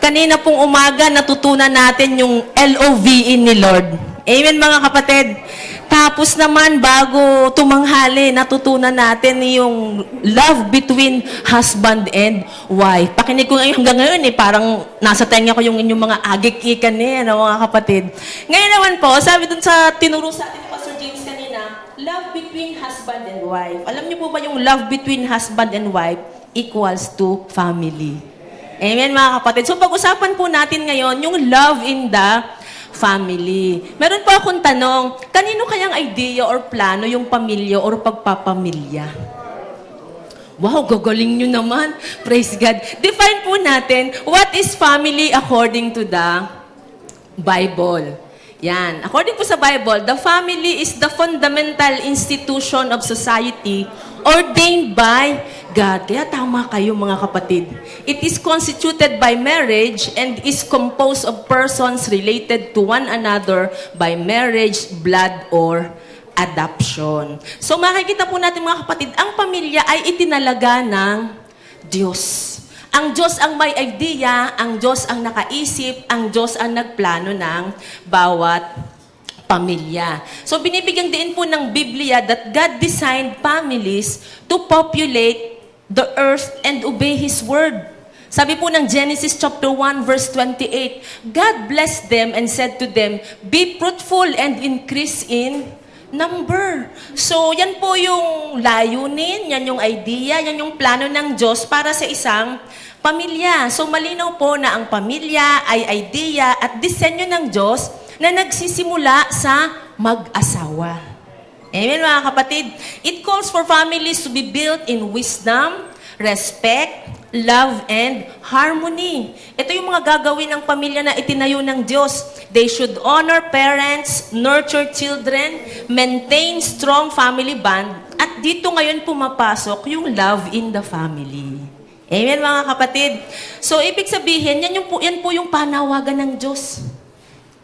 Kanina pong umaga, natutunan natin yung LOVE ni Lord. Amen, mga kapatid. Tapos naman, bago tumanghali, natutunan natin yung love between husband and wife. Pakinig ko ngayon, hanggang ngayon, parang nasa tenga ko yung inyong mga agik-ikan mga kapatid. Ngayon naman po, sabi dun sa tinuro sa atin, Pastor James kanina, love between husband and wife. Alam niyo po ba yung love between husband and wife equals to family? Amen, mga kapatid. So, pag-usapan po natin ngayon yung love in the family. Meron po akong tanong, kanino kayang idea or plano yung pamilya or pagpapamilya? Wow, gagaling nyo naman. Praise God. Define po natin, what is family according to the Bible? Yan. According po sa Bible, the family is the fundamental institution of society ordained by God. Kaya tama kayo, mga kapatid. It is constituted by marriage and is composed of persons related to one another by marriage, blood, or adoption. So makikita po natin, mga kapatid, ang pamilya ay itinalaga ng Diyos. Ang Diyos ang may idea, ang Diyos ang nakaisip, ang Diyos ang nagplano ng bawat pamilya. So binibigyan din po ng Biblia that God designed families to populate the earth and obey His word. Sabi po ng Genesis chapter 1 verse 28, God blessed them and said to them, be fruitful and increase in number. So yan po yung layunin, yan yung idea, yan yung plano ng Diyos para sa isang pamilya. So malinaw po na ang pamilya ay idea at disenyo ng Diyos na nagsisimula sa mag-asawa. Amen, mga kapatid? It calls for families to be built in wisdom, respect, love, and harmony. Ito yung mga gagawin ng pamilya na itinayo ng Diyos. They should honor parents, nurture children, maintain strong family bond, at dito ngayon pumapasok yung love in the family. Amen, mga kapatid? So, ibig sabihin, yan po yung panawagan ng Diyos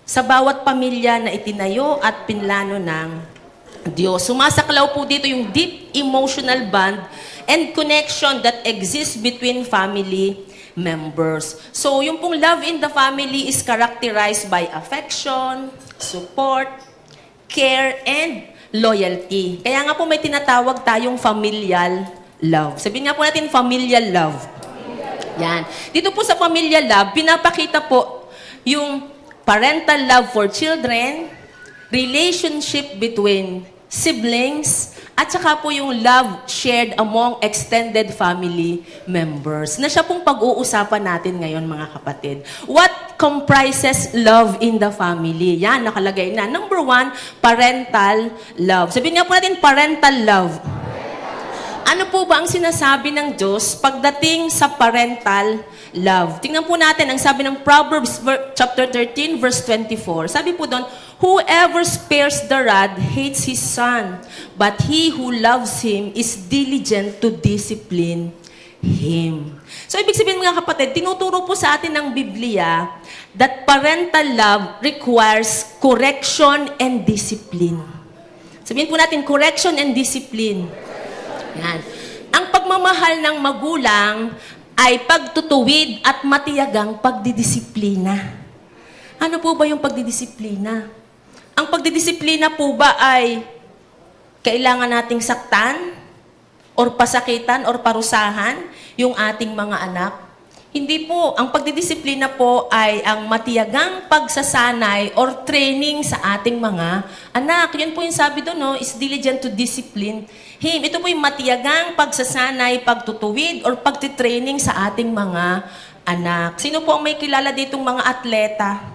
sa bawat pamilya na itinayo at pinlano ng Diyos. Sumasaklaw po dito yung deep emotional bond and connection that exists between family members. So, yung pong love in the family is characterized by affection, support, care, and loyalty. Kaya nga po may tinatawag tayong familial love. Sabihin nga po natin, familial love. Yan. Dito po sa familial love, pinapakita po yung parental love for children, relationship between siblings, at saka po yung love shared among extended family members. Na siya pong pag-uusapan natin ngayon, mga kapatid. What comprises love in the family? Yan, nakalagay na. Number 1, parental love. Sabihin nga po natin, parental love. Ano po ba ang sinasabi ng Diyos pagdating sa parental love? Tingnan po natin ang sabi ng Proverbs chapter 13 verse 24. Sabi po doon, whoever spares the rod hates his son, but he who loves him is diligent to discipline him. So ibig sabihin, mga kapatid, tinuturo po sa atin ng Biblia that parental love requires correction and discipline. Sabihin po natin, correction and discipline. Yan. Ang pagmamahal ng magulang ay pagtutuwid at matiyagang pagdidisiplina. Ano po ba yung pagdidisiplina? Ang pagdidisiplina po ba ay kailangan nating saktan or pasakitan or parusahan yung ating mga anak? Hindi po. Ang pagdidisiplina po ay ang matiyagang pagsasanay or training sa ating mga anak. Yun po yung sabi doon, no? Is diligent to discipline him. Ito po yung matiyagang pagsasanay, pagtutuwid, or pagtitraining sa ating mga anak. Sino po ang may kilala ditong mga atleta?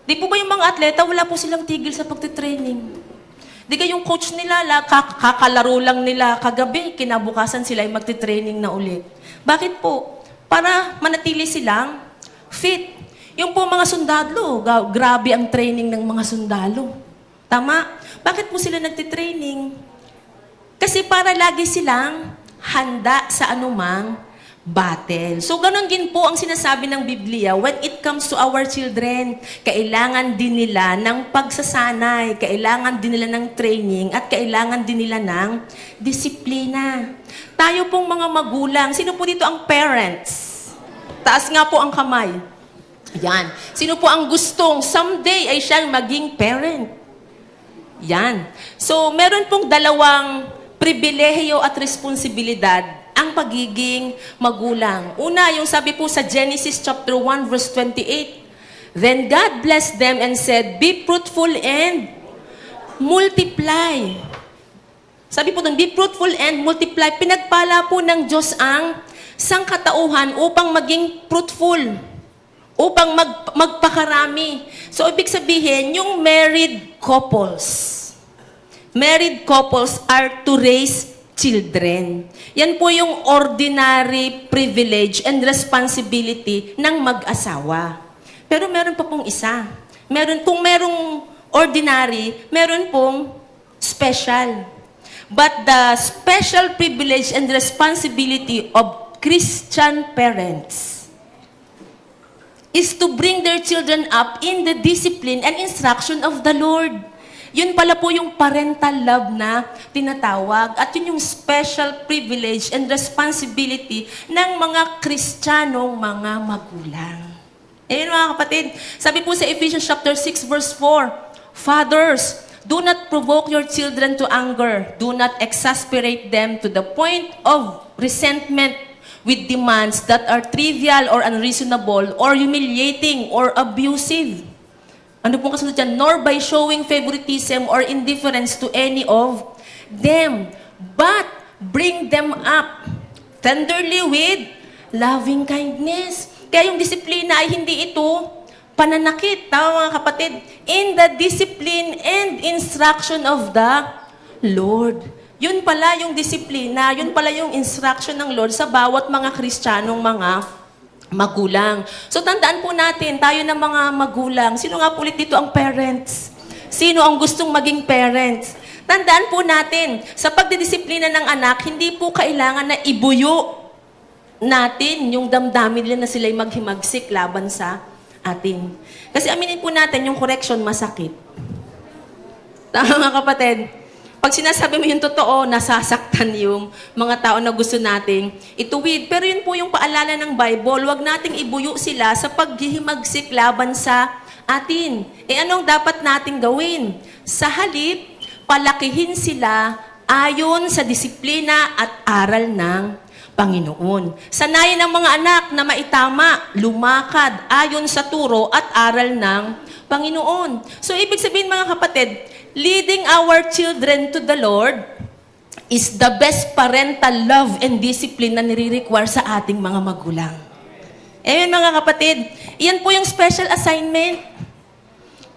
Di po ba yung mga atleta, wala po silang tigil sa pagtitraining? Di ka yung coach nila, kakalaro lang nila kagabi, kinabukasan sila ay magtitraining na ulit. Bakit po? Para manatili silang fit. Yung po mga sundalo, grabe ang training ng mga sundalo. Tama? Bakit po sila nagtitraining? Kasi para lagi silang handa sa anumang battle. So, ganun din po ang sinasabi ng Biblia. When it comes to our children, kailangan din nila ng pagsasanay, kailangan din nila ng training, at kailangan din nila ng disiplina. Tayo pong mga magulang, sino po dito ang parents? Taas nga po ang kamay. Yan. Sino po ang gustong someday ay siyang maging parent? Yan. So, meron pong dalawang pribilehiyo at responsibilidad ang pagiging magulang. Una, yung sabi po sa Genesis chapter 1 verse 28, "Then God blessed them and said, be fruitful and multiply." Sabi po doon, be fruitful and multiply. Pinagpala po ng Diyos ang sangkatauhan upang maging fruitful, upang magpakarami. So, ibig sabihin, yung married couples are to raise children. Yan po yung ordinary privilege and responsibility ng mag-asawa. Pero meron pa pong isa. Kung merong ordinary, meron pong special. But the special privilege and responsibility of Christian parents is to bring their children up in the discipline and instruction of the Lord. Yun pala po yung parental love na tinatawag at yun yung special privilege and responsibility ng mga Kristiyanong mga magulang. Ayun mga kapatid, sabi po sa Ephesians chapter 6 verse 4, "Fathers, do not provoke your children to anger. Do not exasperate them to the point of resentment with demands that are trivial or unreasonable or humiliating or abusive." Ano pong kasunod dyan? "Nor by showing favoritism or indifference to any of them, but bring them up tenderly with loving kindness." Kaya yung disiplina ay hindi ito pananakit. Tama mga kapatid? In the discipline and instruction of the Lord. Yun pala yung disiplina, yun pala yung instruction ng Lord sa bawat mga Kristiyanong mga magulang. So tandaan po natin, tayo ng mga magulang, sino nga po ulit dito ang parents? Sino ang gustong maging parents? Tandaan po natin, sa pagdidisiplina ng anak, hindi po kailangan na ibuyo natin yung damdamin nila na sila'y maghimagsik laban sa atin. Kasi aminin po natin, yung correction masakit. Tama mga kapatid? Pag sinasabi mo yung totoo, nasasaktan yung mga tao na gusto nating ituwid. Pero yun po yung paalala ng Bible, huwag nating ibuyo sila sa paghihimagsik laban sa atin. Anong dapat nating gawin? Sa halip, palakihin sila ayon sa disiplina at aral ng Panginoon. Sanayin ang mga anak na maitama, lumakad ayon sa turo at aral ng Panginoon. So, ibig sabihin mga kapatid, leading our children to the Lord is the best parental love and discipline na nire-require sa ating mga magulang. Amen mga kapatid, iyan po yung special assignment.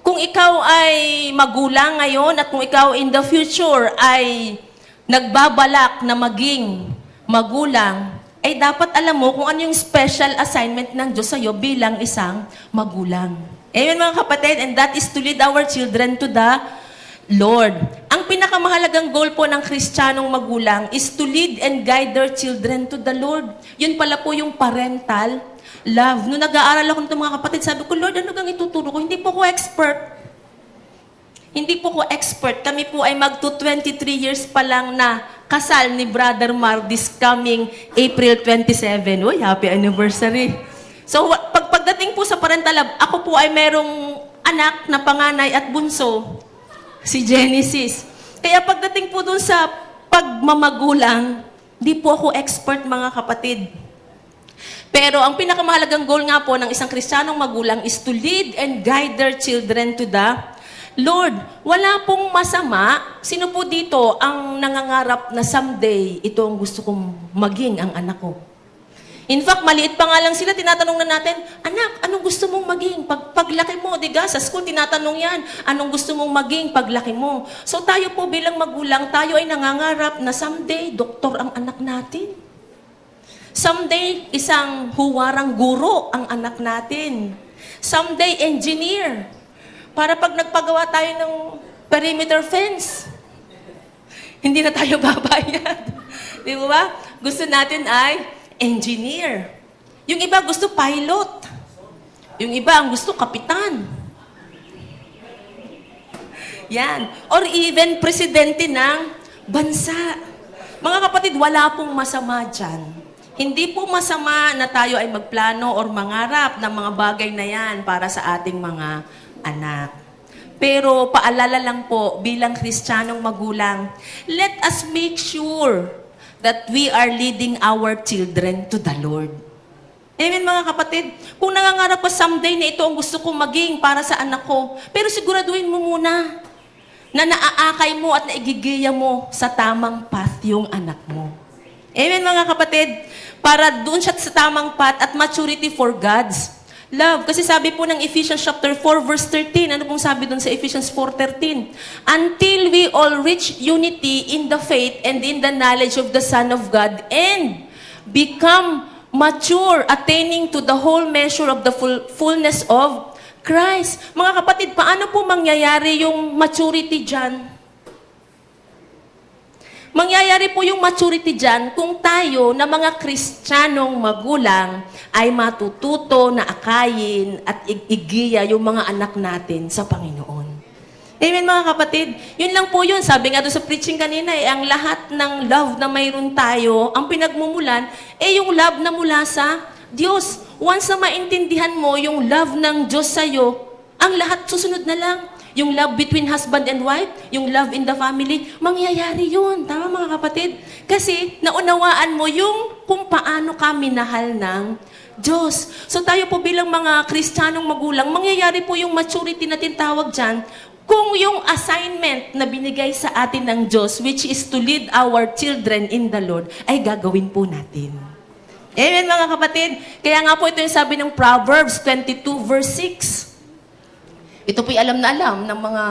Kung ikaw ay magulang ngayon at kung ikaw in the future ay nagbabalak na maging magulang, ay dapat alam mo kung ano yung special assignment ng Diyos sa'yo bilang isang magulang. Amen mga kapatid, and that is to lead our children to the Lord. Ang pinakamahalagang goal po ng Kristiyanong magulang is to lead and guide their children to the Lord. Yun pala po yung parental love. Nung nag-aaral ako nito mga kapatid, sabi ko, Lord, ano gang ituturo ko? Hindi po ko expert. Hindi po ko expert. Kami po ay magto-23 years pa lang na kasal ni Brother Mar this coming April 27. Uy, happy anniversary. So, pagdating po sa parental love, ako po ay merong anak na panganay at bunso, si Genesis. Kaya pagdating po dun sa pagmamagulang, di po ako expert mga kapatid. Pero ang pinakamahalagang goal nga po ng isang Kristiyanong magulang is to lead and guide their children to the Lord. Wala pong masama. Sino po dito ang nangangarap na someday ito ang gusto kong maging ang anak ko? In fact, maliit pa nga lang sila, tinatanong na natin, anak, anong gusto mong maging? Paglaki mo, diga, sa school, tinatanong yan, anong gusto mong maging paglaki mo? So tayo po bilang magulang, tayo ay nangangarap na someday, doktor ang anak natin. Someday, isang huwarang guro ang anak natin. Someday, engineer. Para pag nagpagawa tayo ng perimeter fence, hindi na tayo babayad. Di ba? Gusto natin ay engineer. Yung iba gusto pilot. Yung iba ang gusto kapitan. Yan. Or even presidente ng bansa. Mga kapatid, wala pong masama dyan. Hindi po masama na tayo ay magplano or mangarap ng mga bagay na yan para sa ating mga anak. Pero paalala lang po, bilang Kristiyanong magulang, let us make sure that we are leading our children to the Lord. Amen mga kapatid? Kung nangangarap ka someday na ito ang gusto kong maging para sa anak ko, pero siguraduhin mo muna na naaakay mo at naigigiya mo sa tamang path yung anak mo. Amen mga kapatid? Para doon siya sa tamang path at maturity for God's love. Kasi sabi po ng Ephesians chapter 4 verse 13, ano pong sabi doon sa Ephesians 4:13? Until we all reach unity in the faith and in the knowledge of the Son of God and become mature, attaining to the whole measure of the fullness of Christ. Mga kapatid, paano po mangyayari yung maturity dyan? Mangyayari po yung maturity dyan kung tayo na mga Kristiyanong magulang ay matututo na akayin at igiya yung mga anak natin sa Panginoon. Amen mga kapatid? Yun lang po yun. Sabi nga doon sa preaching kanina, ang lahat ng love na mayroon tayo, ang pinagmumulan, yung love na mula sa Diyos. Once na maintindihan mo yung love ng Diyos sa'yo, ang lahat susunod na lang. Yung love between husband and wife, yung love in the family, mangyayari yun. Tama mga kapatid? Kasi naunawaan mo yung kung paano ka minahal ng Diyos. So tayo po bilang mga Kristiyanong magulang, mangyayari po yung maturity na tinatawag dyan, kung yung assignment na binigay sa atin ng Diyos, which is to lead our children in the Lord, ay gagawin po natin. Amen mga kapatid? Kaya nga po ito yung sabi ng Proverbs 22 verse 6. Ito po'y alam na alam ng mga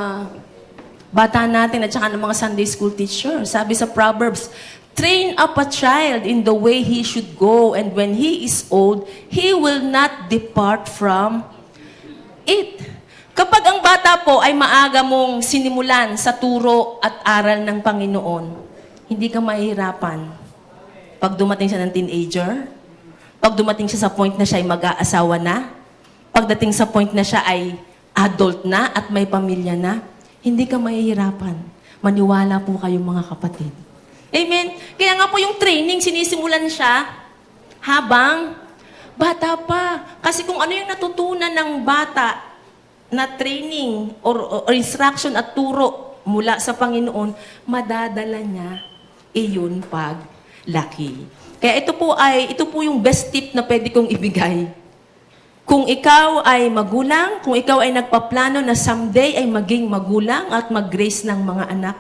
bata natin at saka ng mga Sunday school teacher. Sabi sa Proverbs, train up a child in the way he should go, and when he is old, he will not depart from it. Kapag ang bata po ay maaga mong sinimulan sa turo at aral ng Panginoon, hindi ka mahihirapan. Pag dumating siya ng teenager, pag dumating siya sa point na siya ay mag-aasawa na, pagdating sa point na siya ay adult na at may pamilya na, hindi ka mahihirapan. Maniwala po kayo mga kapatid. Amen? Kaya nga po yung training, sinisimulan siya habang bata pa. Kasi kung ano yung natutunan ng bata na training or instruction at turo mula sa Panginoon, madadala niya iyon pag laki. Kaya ito po yung best tip na pwede kong ibigay. Kung ikaw ay magulang, kung ikaw ay nagpaplano na someday ay maging magulang at mag-raise ng mga anak,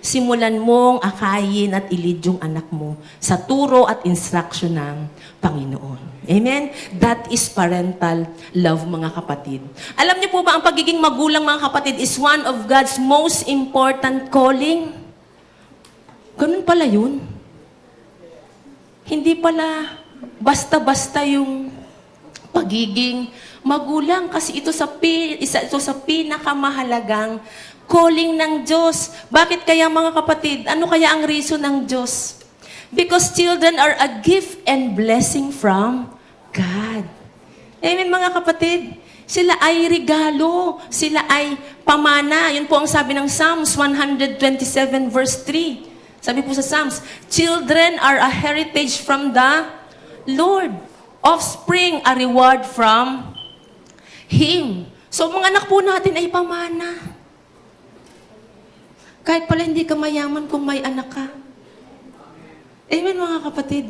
simulan mong akayin at ilid yung anak mo sa turo at instruction ng Panginoon. Amen? That is parental love, mga kapatid. Alam niyo po ba, ang pagiging magulang, mga kapatid, is one of God's most important calling? Ganun pala yun. Hindi pala basta-basta yung pagiging magulang, kasi ito sa pinakamahalagang calling ng Diyos. Bakit kaya mga kapatid? Ano kaya ang reason ng Diyos? Because children are a gift and blessing from God. Amen mga kapatid? Sila ay regalo. Sila ay pamana. Yun po ang sabi ng Psalms 127 verse 3. Sabi po sa Psalms, children are a heritage from the Lord. Offspring a reward from Him. So mga anak po natin ay pamana. Kahit pala hindi ka mayaman kung may anak ka. Amen mga kapatid.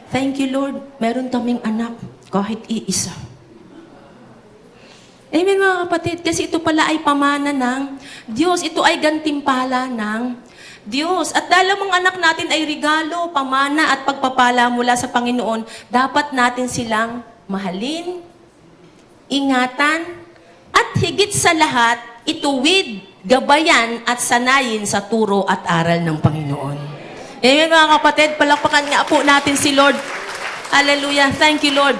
Thank you Lord, meron kaming anak kahit iisa. Amen mga kapatid, kasi ito pala ay pamana ng Diyos. Ito ay gantimpala ng Diyos. At dahil ang anak natin ay regalo, pamana at pagpapala mula sa Panginoon, dapat natin silang mahalin, ingatan, at higit sa lahat, ituwid, gabayan at sanayin sa turo at aral ng Panginoon. Amen mga kapatid, palakpakan nga po natin si Lord. Hallelujah. Thank you Lord.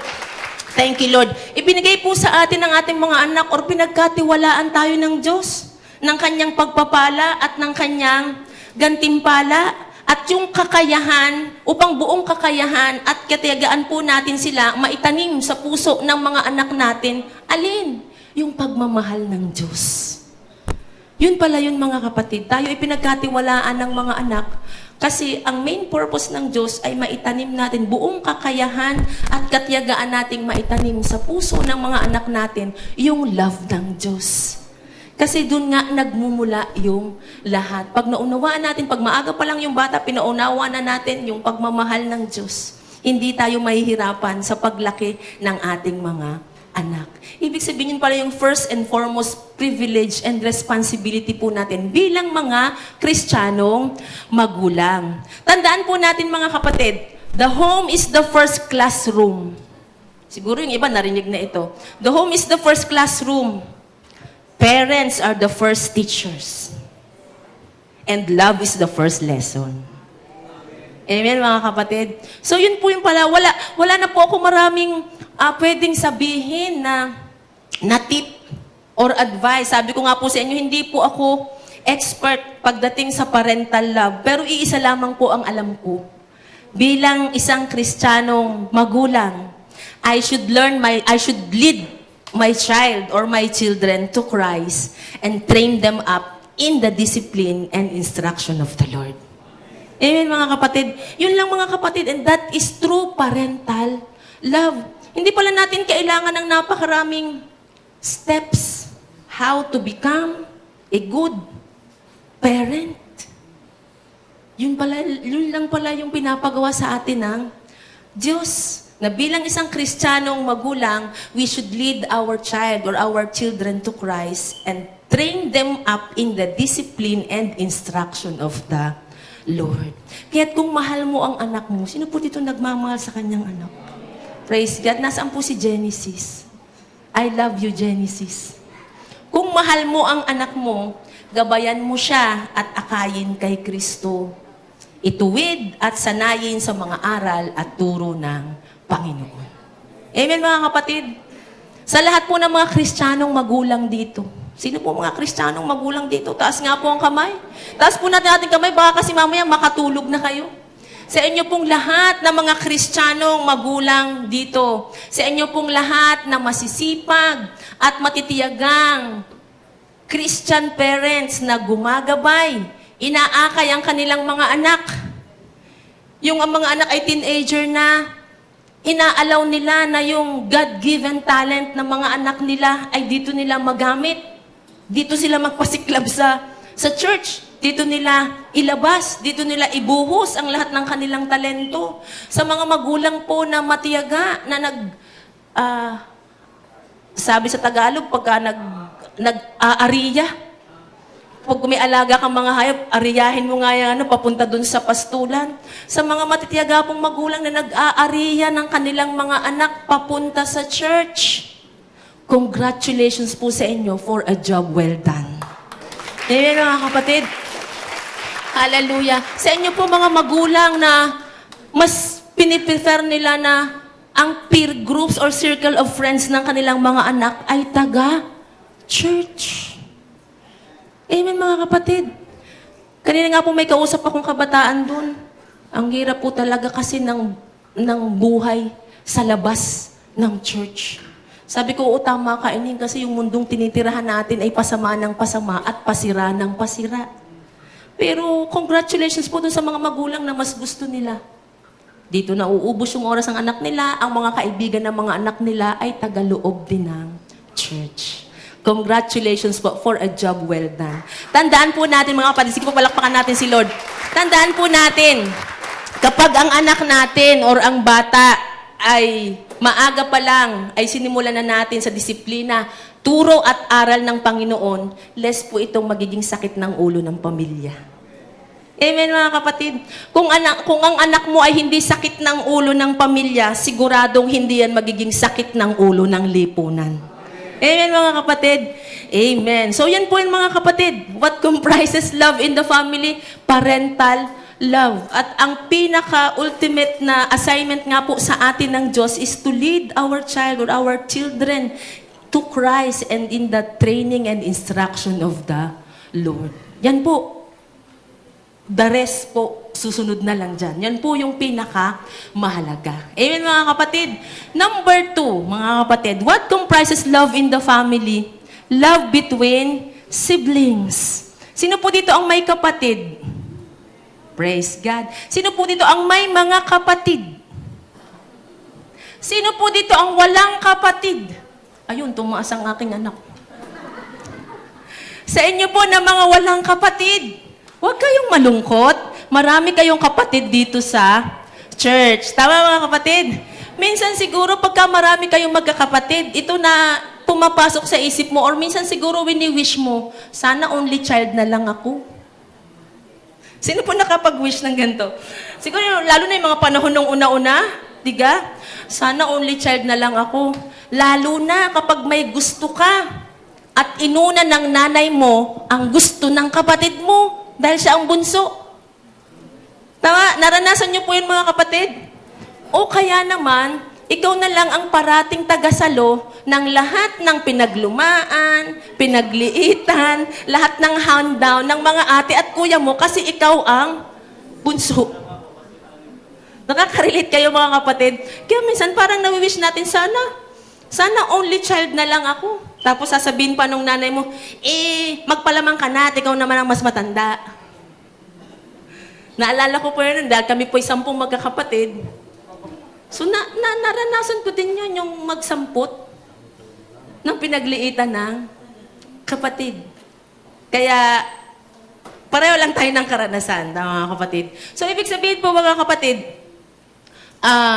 Thank you Lord. Ibinigay po sa atin ng ating mga anak or pinagkatiwalaan tayo ng Diyos, ng kanyang pagpapala at ng kanyang gantimpala at yung kakayahan, upang buong kakayahan at katiyagaan po natin sila maitanim sa puso ng mga anak natin. Alin? Yung pagmamahal ng Diyos. Yun pala yun mga kapatid. Tayo ay pinagkatiwalaan ng mga anak Kasi ang main purpose ng Diyos ay maitanim natin buong kakayahan at katiyagaan nating maitanim sa puso ng mga anak natin yung love ng Diyos. Kasi doon nga nagmumula yung lahat. Pag naunawaan natin, pag maaga pa lang yung bata, pinaunawa na natin yung pagmamahal ng Diyos. Hindi tayo mahihirapan sa paglaki ng ating mga anak. Ibig sabihin yun pala yung first and foremost privilege and responsibility po natin bilang mga Kristiyanong magulang. Tandaan po natin mga kapatid, the home is the first classroom. Siguro yung iba narinig na ito. The home is the first classroom. Parents are the first teachers. And love is the first lesson. Amen mga kapatid. So yun po yung pala, wala na po ako maraming pwedeng sabihin na tip or advice. Sabi ko nga po sa inyo, hindi po ako expert pagdating sa parental love. Pero iisa lamang po ang alam ko. Bilang isang Kristiyanong magulang, I should lead my child or my children to Christ and train them up in the discipline and instruction of the Lord. Amen mga kapatid. Yun lang mga kapatid, and that is true parental love. Hindi pala natin kailangan ng napakaraming steps how to become a good parent. Yun lang pala yung pinapagawa sa atin ng Diyos. Na bilang isang Kristiyanong magulang, we should lead our child or our children to Christ and train them up in the discipline and instruction of the Lord. Kaya't kung mahal mo ang anak mo, sino po dito nagmamahal sa kanyang anak? Praise God. Nasaan po si Genesis? I love you, Genesis. Kung mahal mo ang anak mo, gabayan mo siya at akayin kay Kristo. Ituwid at sanayin sa mga aral at turo ng Panginoon. Amen mga kapatid? Sa lahat po ng mga Kristiyanong magulang dito, sino po mga Kristiyanong magulang dito? Taas nga po ang kamay. Taas po natin ating kamay, baka kasi mamaya makatulog na kayo. Sa inyo pong lahat ng mga Kristiyanong magulang dito, sa inyo pong lahat na masisipag at matitiyagang Christian parents na gumagabay, inaakay ang kanilang mga anak. Yung ang mga anak ay teenager na, inaalaw nila na yung God-given talent ng mga anak nila ay dito nila magamit. Dito sila magpasiklab sa church. Dito nila ilabas. Dito nila ibuhos ang lahat ng kanilang talento. Sa mga magulang po na matiyaga, na sabi sa Tagalog, pagka nag-aariya, pag may alaga kang mga hayop, ariyahin mo nga yan, papunta dun sa pastulan. Sa mga matitiyaga pong magulang na nag-aariya ng kanilang mga anak papunta sa church, congratulations po sa inyo for a job well done. Amen mga kapatid. Hallelujah. Sa inyo po mga magulang na mas piniprefer nila na ang peer groups or circle of friends ng kanilang mga anak ay taga-church. Amen mga kapatid. Kanina nga po may kausap akong kabataan dun. Ang hirap po talaga kasi ng buhay sa labas ng church. Sabi ko, tama ka, Ining, kasi yung mundong tinitirahan natin ay pasama ng pasama at pasira ng pasira. Pero congratulations po dun sa mga magulang na mas gusto nila. Dito na uubos yung oras ng anak nila, ang mga kaibigan ng mga anak nila ay tagaloob din ng church. Congratulations po for a job well done. Tandaan po natin mga kapatid, sige po palakpakan natin si Lord. Tandaan po natin, kapag ang anak natin or ang bata ay maaga pa lang ay sinimulan na natin sa disiplina, turo at aral ng Panginoon, less po itong magiging sakit ng ulo ng pamilya. Amen mga kapatid. Kung ang anak mo ay hindi sakit ng ulo ng pamilya, siguradong hindi yan magiging sakit ng ulo ng lipunan. Amen mga kapatid. Amen. So yan po yung mga kapatid. What comprises love in the family? Parental love. At ang pinaka-ultimate na assignment nga po sa atin ng Diyos is to lead our child or our children to Christ and in the training and instruction of the Lord. Yan po. The rest po, susunod na lang dyan. Yan po yung pinaka-mahalaga. Amen mga kapatid. Number 2, mga kapatid, what comprises love in the family? Love between siblings. Sino po dito ang may kapatid? Praise God. Sino po dito ang may mga kapatid? Sino po dito ang walang kapatid? Ayun, tumaas ang aking anak. Sa inyo po na mga walang kapatid, huwag kayong malungkot. Marami kayong kapatid dito sa church. Tama mga kapatid? Minsan siguro pagka marami kayong magkakapatid, ito na pumapasok sa isip mo or minsan siguro wini-wish mo, sana only child na lang ako. Sino po nakapag-wish ng ganito? Siguro lalo na yung mga panahon ng una-una, diga? Sana only child na lang ako. Lalo na kapag may gusto ka at inuna ng nanay mo ang gusto ng kapatid mo dahil siya ang bunso. Tama? Naranasan niyo po yun mga kapatid? O kaya naman, ikaw na lang ang parating tagasalo ng lahat ng pinaglumaan, pinagliitan, lahat ng handown ng mga ate at kuya mo kasi ikaw ang bunso. Nakaka-relate kayo mga kapatid? Kaya minsan parang nawi-wish natin, sana only child na lang ako. Tapos sasabihin pa nung nanay mo, magpalamang ka na at ikaw naman ang mas matanda. Naalala ko po yun, dahil kami po'y 10 magkakapatid. So, naranasan ko din yun, yung magsampot ng pinagliitan ng kapatid. Kaya, pareho lang tayo ng karanasan, mga kapatid. So, ibig sabihin po, mga kapatid,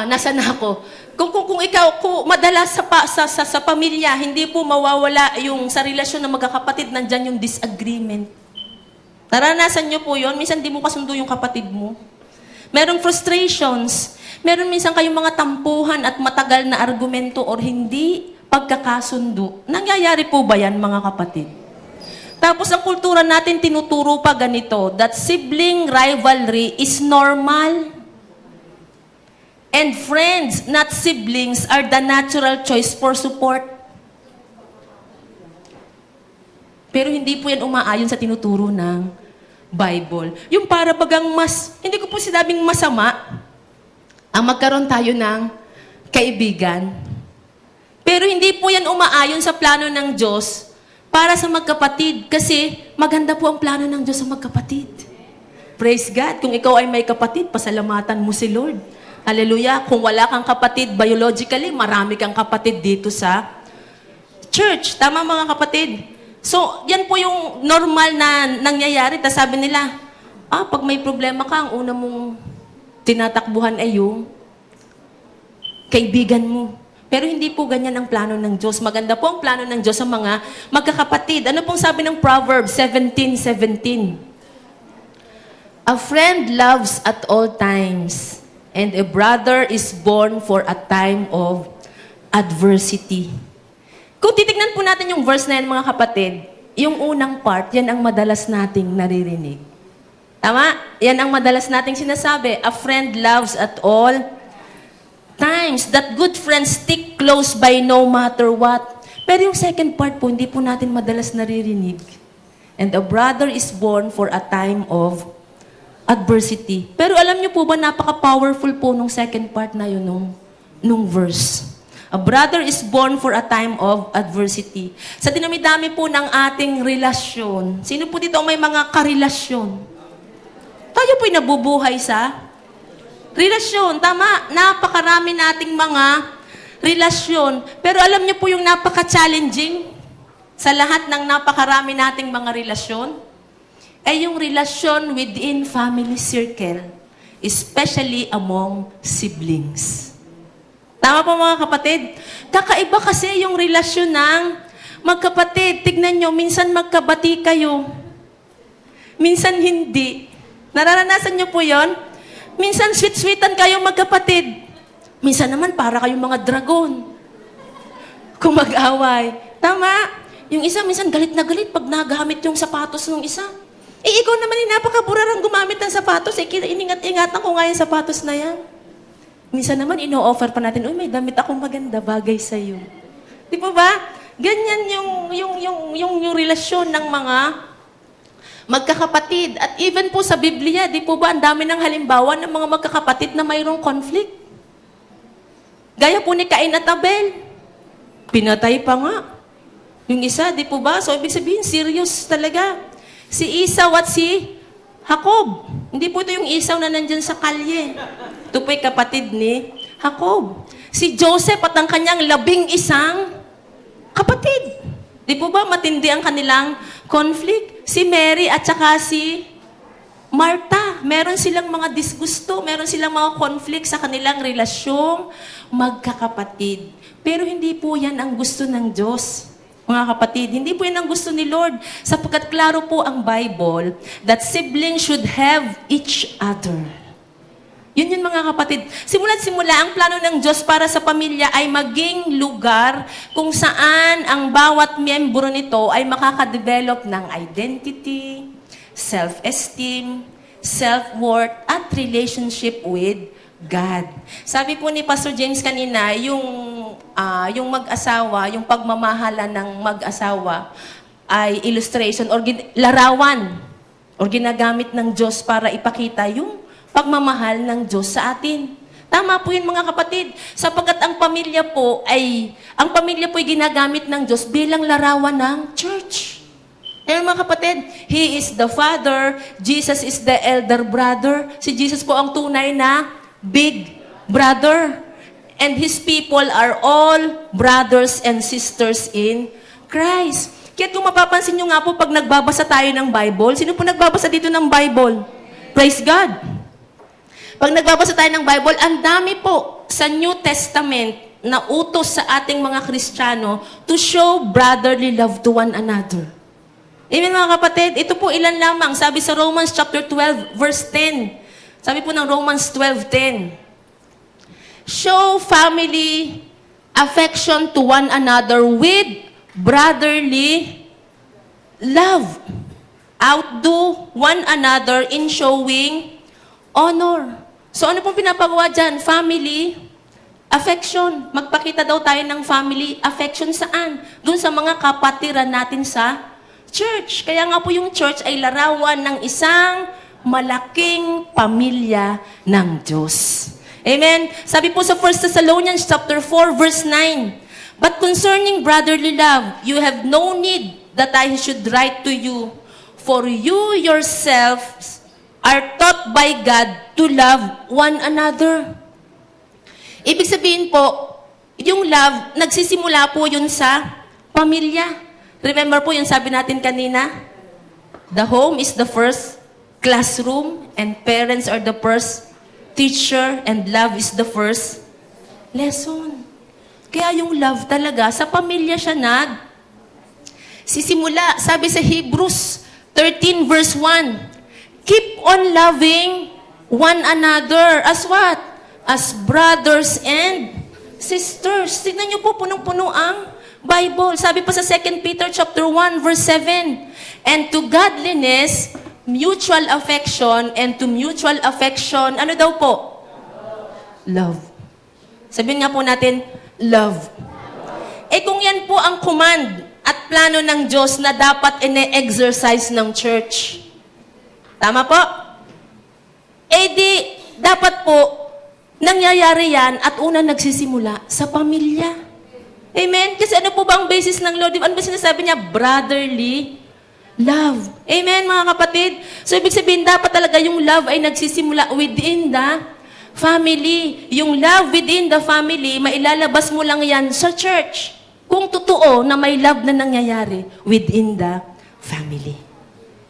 nasa na ako? Kung ikaw, madalas sa pamilya, hindi po mawawala yung sa relasyon ng magkakapatid, nandyan yung disagreement. Naranasan nyo po yun? Minsan di mo kasundo yung kapatid mo. Merong frustrations. Meron minsan kayong mga tampuhan at matagal na argumento or hindi pagkakasundo. Nangyayari po ba yan, mga kapatid? Tapos ang kultura natin tinuturo pa ganito, that sibling rivalry is normal. And friends, not siblings, are the natural choice for support. Pero hindi po yan umaayon sa tinuturo ng Bible. Yung para bagang hindi ko po sinabing masama, ang magkaroon tayo ng kaibigan. Pero hindi po yan umaayon sa plano ng Diyos para sa magkapatid. Kasi maganda po ang plano ng Diyos sa magkapatid. Praise God. Kung ikaw ay may kapatid, pasalamatan mo si Lord. Hallelujah. Kung wala kang kapatid, biologically, marami kang kapatid dito sa church. Tama mga kapatid? So, yan po yung normal na nangyayari. Tapos sabi nila, pag may problema ka, ang una mong tinatakbuhan ay yung kaibigan mo. Pero hindi po ganyan ang plano ng Diyos. Maganda po ang plano ng Diyos sa mga magkakapatid. Ano pong sabi ng Proverbs 17:17? A friend loves at all times, and a brother is born for a time of adversity. Kung titignan po natin yung verse na yan, mga kapatid, yung unang part, yan ang madalas nating naririnig. Tama? Yan ang madalas nating sinasabi. A friend loves at all times. That good friends stick close by no matter what. Pero yung second part po, hindi po natin madalas naririnig. And a brother is born for a time of adversity. Pero alam niyo po ba, napaka-powerful po nung second part na yun, nung verse. A brother is born for a time of adversity. Sa dinami-dami po ng ating relasyon, sino po dito may mga karelasyon? Tayo po'y nabubuhay sa relasyon. Tama, napakarami nating mga relasyon. Pero alam niyo po yung napaka-challenging sa lahat ng napakarami nating mga relasyon? Ay yung relasyon within family circle, especially among siblings. Tama po mga kapatid? Kakaiba kasi yung relasyon ng magkapatid. Tignan nyo, minsan magkabati kayo. Minsan hindi. Nararanasan nyo po yon? Minsan sweet-sweetan kayo magkapatid. Minsan naman para kayong mga dragon. Kung mag-away. Tama? Yung isa minsan galit na galit pag nagamit yung sapatos ng isa. Ikaw naman napakaburarang gumamit ng sapatos. Iningat-ingatan ko nga yung sapatos na yan. Minsan naman, ino-offer pa natin, may damit akong maganda, bagay sa'yo. Di po ba? Ganyan yung relasyon ng mga magkakapatid. At even po sa Biblia, di po ba, ang dami ng halimbawa ng mga magkakapatid na mayroong conflict. Gaya po ni Cain at Abel. Pinatay pa nga. Yung isa, di po ba? So, ibig sabihin, serious talaga. Si Esau at si Jacob. Hindi po ito yung Esau na nandyan sa kalye. Ito po yung kapatid ni Jacob. Si Joseph at ang kanyang 11 kapatid. Di po ba matindi ang kanilang conflict? Si Mary at saka si Martha, meron silang mga disgusto, meron silang mga conflict sa kanilang relasyong magkakapatid. Pero hindi po yan ang gusto ng Diyos. Mga kapatid, hindi po yan ang gusto ni Lord. Sapagkat klaro po ang Bible that siblings should have each other. Yun mga kapatid. Simula't simula, ang plano ng Diyos para sa pamilya ay maging lugar kung saan ang bawat miyembro nito ay makakadevelop ng identity, self-esteem, self-worth, at relationship with God. Sabi po ni Pastor James kanina, yung mag-asawa, yung pagmamahala ng mag-asawa ay illustration or larawan or ginagamit ng Diyos para ipakita yung pagmamahal ng Diyos sa atin. Tama po yun mga kapatid, sapagkat ang pamilya po ay ginagamit ng Diyos bilang larawan ng church. Ayan mga kapatid, He is the Father, Jesus is the elder brother. Si Jesus po ang tunay na big brother. And His people are all brothers and sisters in Christ. Kaya kung mapapansin nyo nga po pag nagbabasa tayo ng Bible, sino po nagbabasa dito ng Bible? Praise God! Pag nagbabasa tayo ng Bible, ang dami po sa New Testament na utos sa ating mga Kristiyano to show brotherly love to one another. Amen mga kapatid, ito po ilan lamang. Sabi sa Romans chapter 12 verse 10. Sabi po ng Romans 12:10. Show family affection to one another with brotherly love. Outdo one another in showing honor. So ano pong pinapagawa dyan? Family affection. Magpakita daw tayo ng family affection saan? Doon sa mga kapatiran natin sa church. Kaya nga po yung church ay larawan ng isang malaking pamilya ng Diyos. Amen? Sabi po sa 1 Thessalonians chapter 4 verse 9, but concerning brotherly love, you have no need that I should write to you, for you yourselves are taught by God to love one another. Ibig sabihin po, yung love, nagsisimula po yun sa pamilya. Remember po yung sabi natin kanina? The home is the first classroom and parents are the first teacher and love is the first lesson. Kaya yung love talaga, sa pamilya siya sisimula. Sabi sa Hebrews 13 verse 1, keep on loving one another as what? As brothers and sisters. Tignan niyo po, punong-puno ang Bible. Sabi pa sa 2 Peter chapter 1 verse 7, and to godliness, mutual affection, and to mutual affection, ano daw po? Love. Sabihin nga po natin, love. Eh kung yan po ang command at plano ng Diyos na dapat ine-exercise ng church, tama po? Eh di, dapat po, nangyayari yan at una nagsisimula sa pamilya. Amen? Kasi ano po ba ang basis ng Lord? Ano ba sinasabi niya? Brotherly love. Amen, mga kapatid? So, ibig sabihin, dapat talaga yung love ay nagsisimula within the family. Yung love within the family, mailalabas mo lang yan sa church. Kung totoo na may love na nangyayari within the family.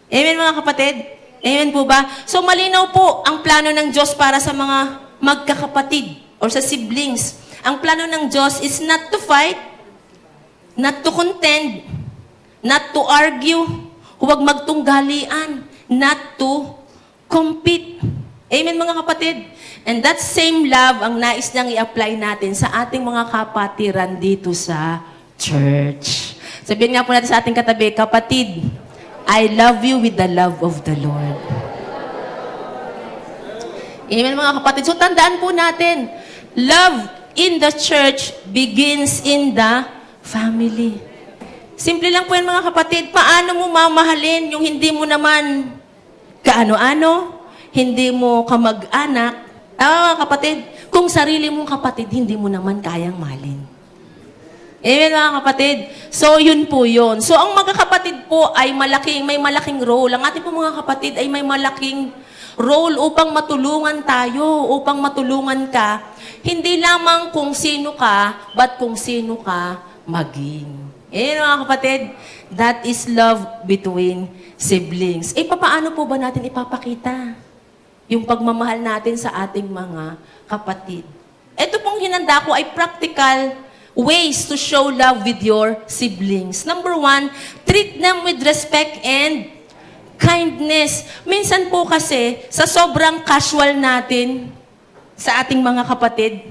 Amen, mga kapatid? Amen po ba? So, malinaw po ang plano ng Diyos para sa mga magkakapatid or sa siblings. Ang plano ng Diyos is not to fight, not to contend, not to argue, huwag magtunggalian, not to compete. Amen, mga kapatid? And that same love ang nais niyang i-apply natin sa ating mga kapatiran dito sa church. Sabihin nga po natin sa ating katabi, kapatid, I love you with the love of the Lord. Amen, mga kapatid. So, tandaan po natin, love in the church begins in the family. Simple lang po yan, mga kapatid. Paano mo mamahalin yung hindi mo naman kaano-ano, hindi mo kamag-anak, mga kapatid, kung sarili mong kapatid, hindi mo naman kayang mahalin. Amen, mga kapatid. So, yun po yun. So, ang magkakapatid po ay may malaking role. Ang ating po mga kapatid ay may malaking role upang matulungan tayo, upang matulungan ka. Hindi lamang kung sino ka, but kung sino ka maging. Amen, mga kapatid. That is love between siblings. Paano po ba natin ipapakita yung pagmamahal natin sa ating mga kapatid? Ito pong hinanda ko ay practical ways to show love with your siblings. Number 1, treat them with respect and kindness. Minsan po kasi, sa sobrang casual natin sa ating mga kapatid,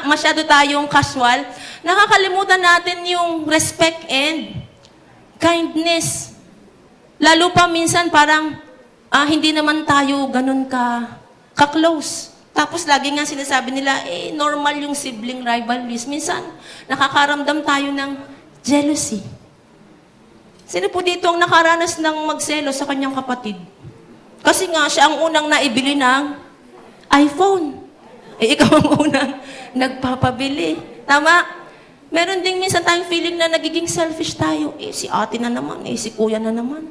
masyado tayong casual, nakakalimutan natin yung respect and kindness. Lalo pa minsan parang hindi naman tayo ganun ka-close. Tapos lagi nga sinasabi nila, normal yung sibling rivalries. Minsan, nakakaramdam tayo ng jealousy. Sino po dito ang nakaranas ng magselo sa kanyang kapatid? Kasi nga, siya ang unang naibili ng iPhone. Ikaw ang unang nagpapabili. Tama? Meron ding minsan tayong feeling na nagiging selfish tayo. Si ate na naman, si kuya na naman.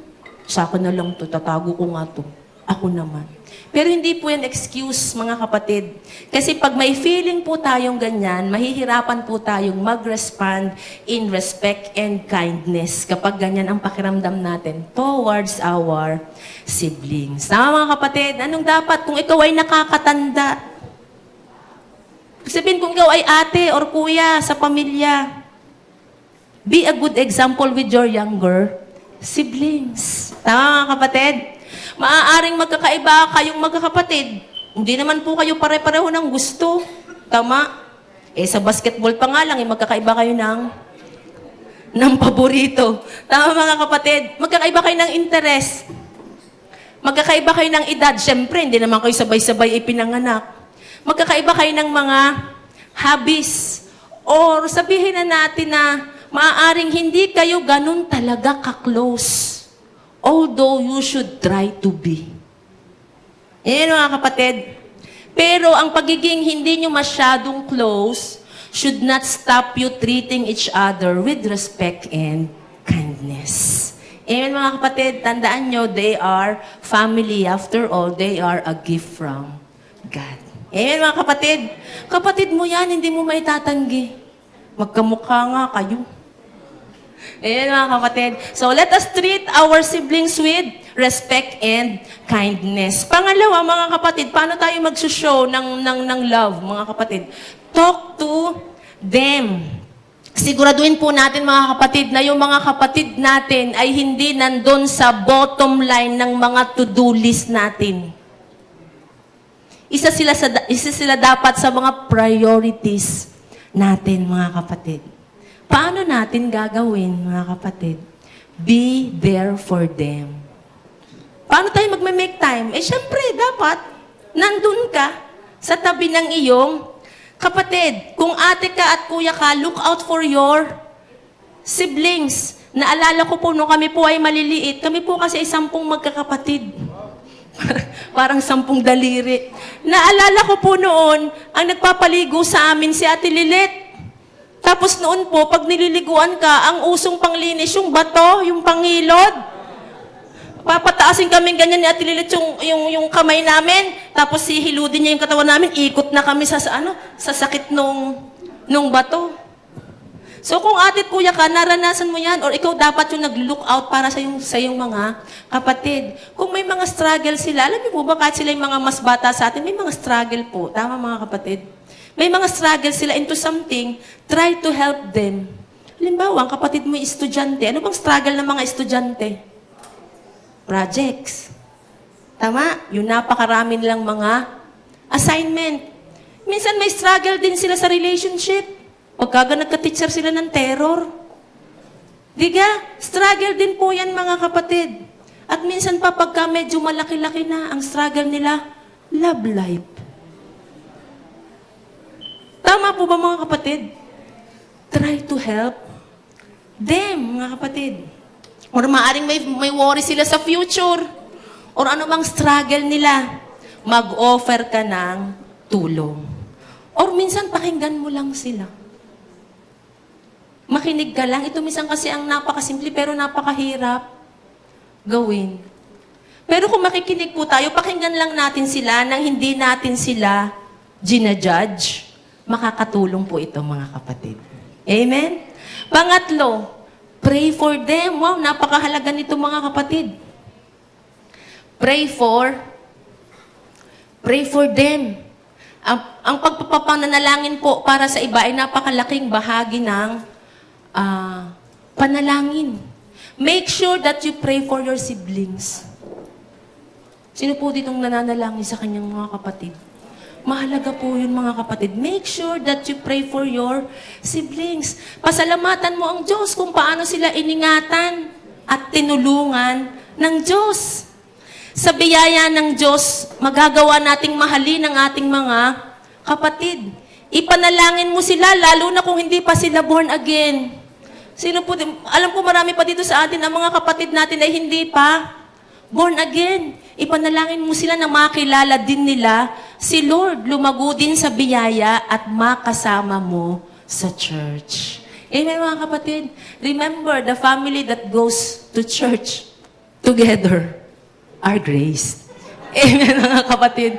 Sa akin na lang to, tatago ko nga to. Ako naman. Pero hindi po yan excuse, mga kapatid. Kasi pag may feeling po tayong ganyan, mahihirapan po tayong mag-respond in respect and kindness kapag ganyan ang pakiramdam natin towards our siblings. Tama, mga kapatid? Anong dapat kung ikaw ay nakakatanda? Sabihin kung ikaw ay ate or kuya sa pamilya, be a good example with your younger siblings. Tama, mga kapatid? Maaaring magkakaiba kayong magkakapatid. Hindi naman po kayo pare-pareho ng gusto. Tama? Sa basketball pa nga lang, magkakaiba kayo ng paborito. Tama, mga kapatid? Magkakaiba kayo ng interest. Magkakaiba kayo ng edad. Siyempre, hindi naman kayo sabay-sabay ipinanganak. Magkakaiba kayo ng mga hobbies. Or sabihin na natin na maaaring hindi kayo ganun talaga ka-close. Although you should try to be. Yan, mga kapatid. Pero ang pagiging hindi nyo masyadong close should not stop you treating each other with respect and kindness. Amen, mga kapatid. Tandaan nyo, they are family. After all, they are a gift from God. Amen, mga kapatid. Kapatid mo yan, hindi mo maitatanggi. Magkamukha nga kayo. Ayan, mga kapatid. So, let us treat our siblings with respect and kindness. Pangalawa, mga kapatid, paano tayo magsushow ng love, mga kapatid? Talk to them. Siguraduhin po natin, mga kapatid, na yung mga kapatid natin ay hindi nandun sa bottom line ng mga to-do list natin. Isa sila dapat sa mga priorities natin, mga kapatid. Paano natin gagawin, mga kapatid? Be there for them. Paano tayo magme-make time? Siyempre, dapat nandun ka sa tabi ng iyong kapatid. Kung ate ka at kuya ka, look out for your siblings. Naalala ko po, nung kami po ay maliliit, kami po kasi ay 10 magkakapatid. Parang 10 daliri. Naalala ko po noon, ang nagpapaligo sa amin si Ate Lilet. Tapos noon po, pag nililiguan ka, ang usong panglinis, yung bato, yung pangilod. Papataasin kami ganyan ni Ate Lilit yung kamay namin. Tapos hihiludin niya yung katawan namin, ikot na kami sa sakit nung bato. So kung ate at kuya ka, naranasan mo yan, or ikaw dapat yung nag-look out para sa iyong mga kapatid. Kung may mga struggle sila, alam niyo po ba kahit sila yung mga mas bata sa atin, may mga struggle po. Tama, mga kapatid? May mga struggle sila into something, try to help them. Halimbawa, ang kapatid mo yung estudyante. Ano bang struggle ng mga estudyante? Projects. Tama? Yung napakarami nilang mga assignment. Minsan may struggle din sila sa relationship. Pagkaga nagka-teacher sila ng terror. Diga? Struggle din po yan, mga kapatid. At minsan pa, pagka medyo malaki-laki na, ang struggle nila, love life. Tama po ba, mga kapatid? Try to help them, mga kapatid. Or maaaring may worry sila sa future. Or ano bang struggle nila. Mag-offer ka ng tulong. Or minsan, pakinggan mo lang sila. Makinig ka lang. Ito minsan kasi ang napakasimple pero napakahirap gawin. Pero kung makikinig po tayo, pakinggan lang natin sila nang hindi natin sila ginajudge. Makakatulong po ito, mga kapatid. Amen? Pangatlo, pray for them. Wow, napakahalaga nito, mga kapatid. Pray for them. Ang pagpapanalangin po para sa iba ay napakalaking bahagi ng panalangin. Make sure that you pray for your siblings. Sino po ditong nananalangin sa kanyang mga kapatid? Mahalaga po yun, mga kapatid. Make sure that you pray for your siblings. Pasalamatan mo ang Diyos kung paano sila iningatan at tinulungan ng Diyos. Sa biyaya ng Diyos, magagawa nating mahalin ang ating mga kapatid. Ipanalangin mo sila, lalo na kung hindi pa sila born again. Sino po, alam ko marami pa dito sa atin, ang mga kapatid natin ay hindi pa born again. Ipanalangin mo sila na makilala din nila si Lord, lumago din sa biyaya at makasama mo sa church. Amen, mga kapatid. Remember, the family that goes to church together are graced. Amen, mga kapatid.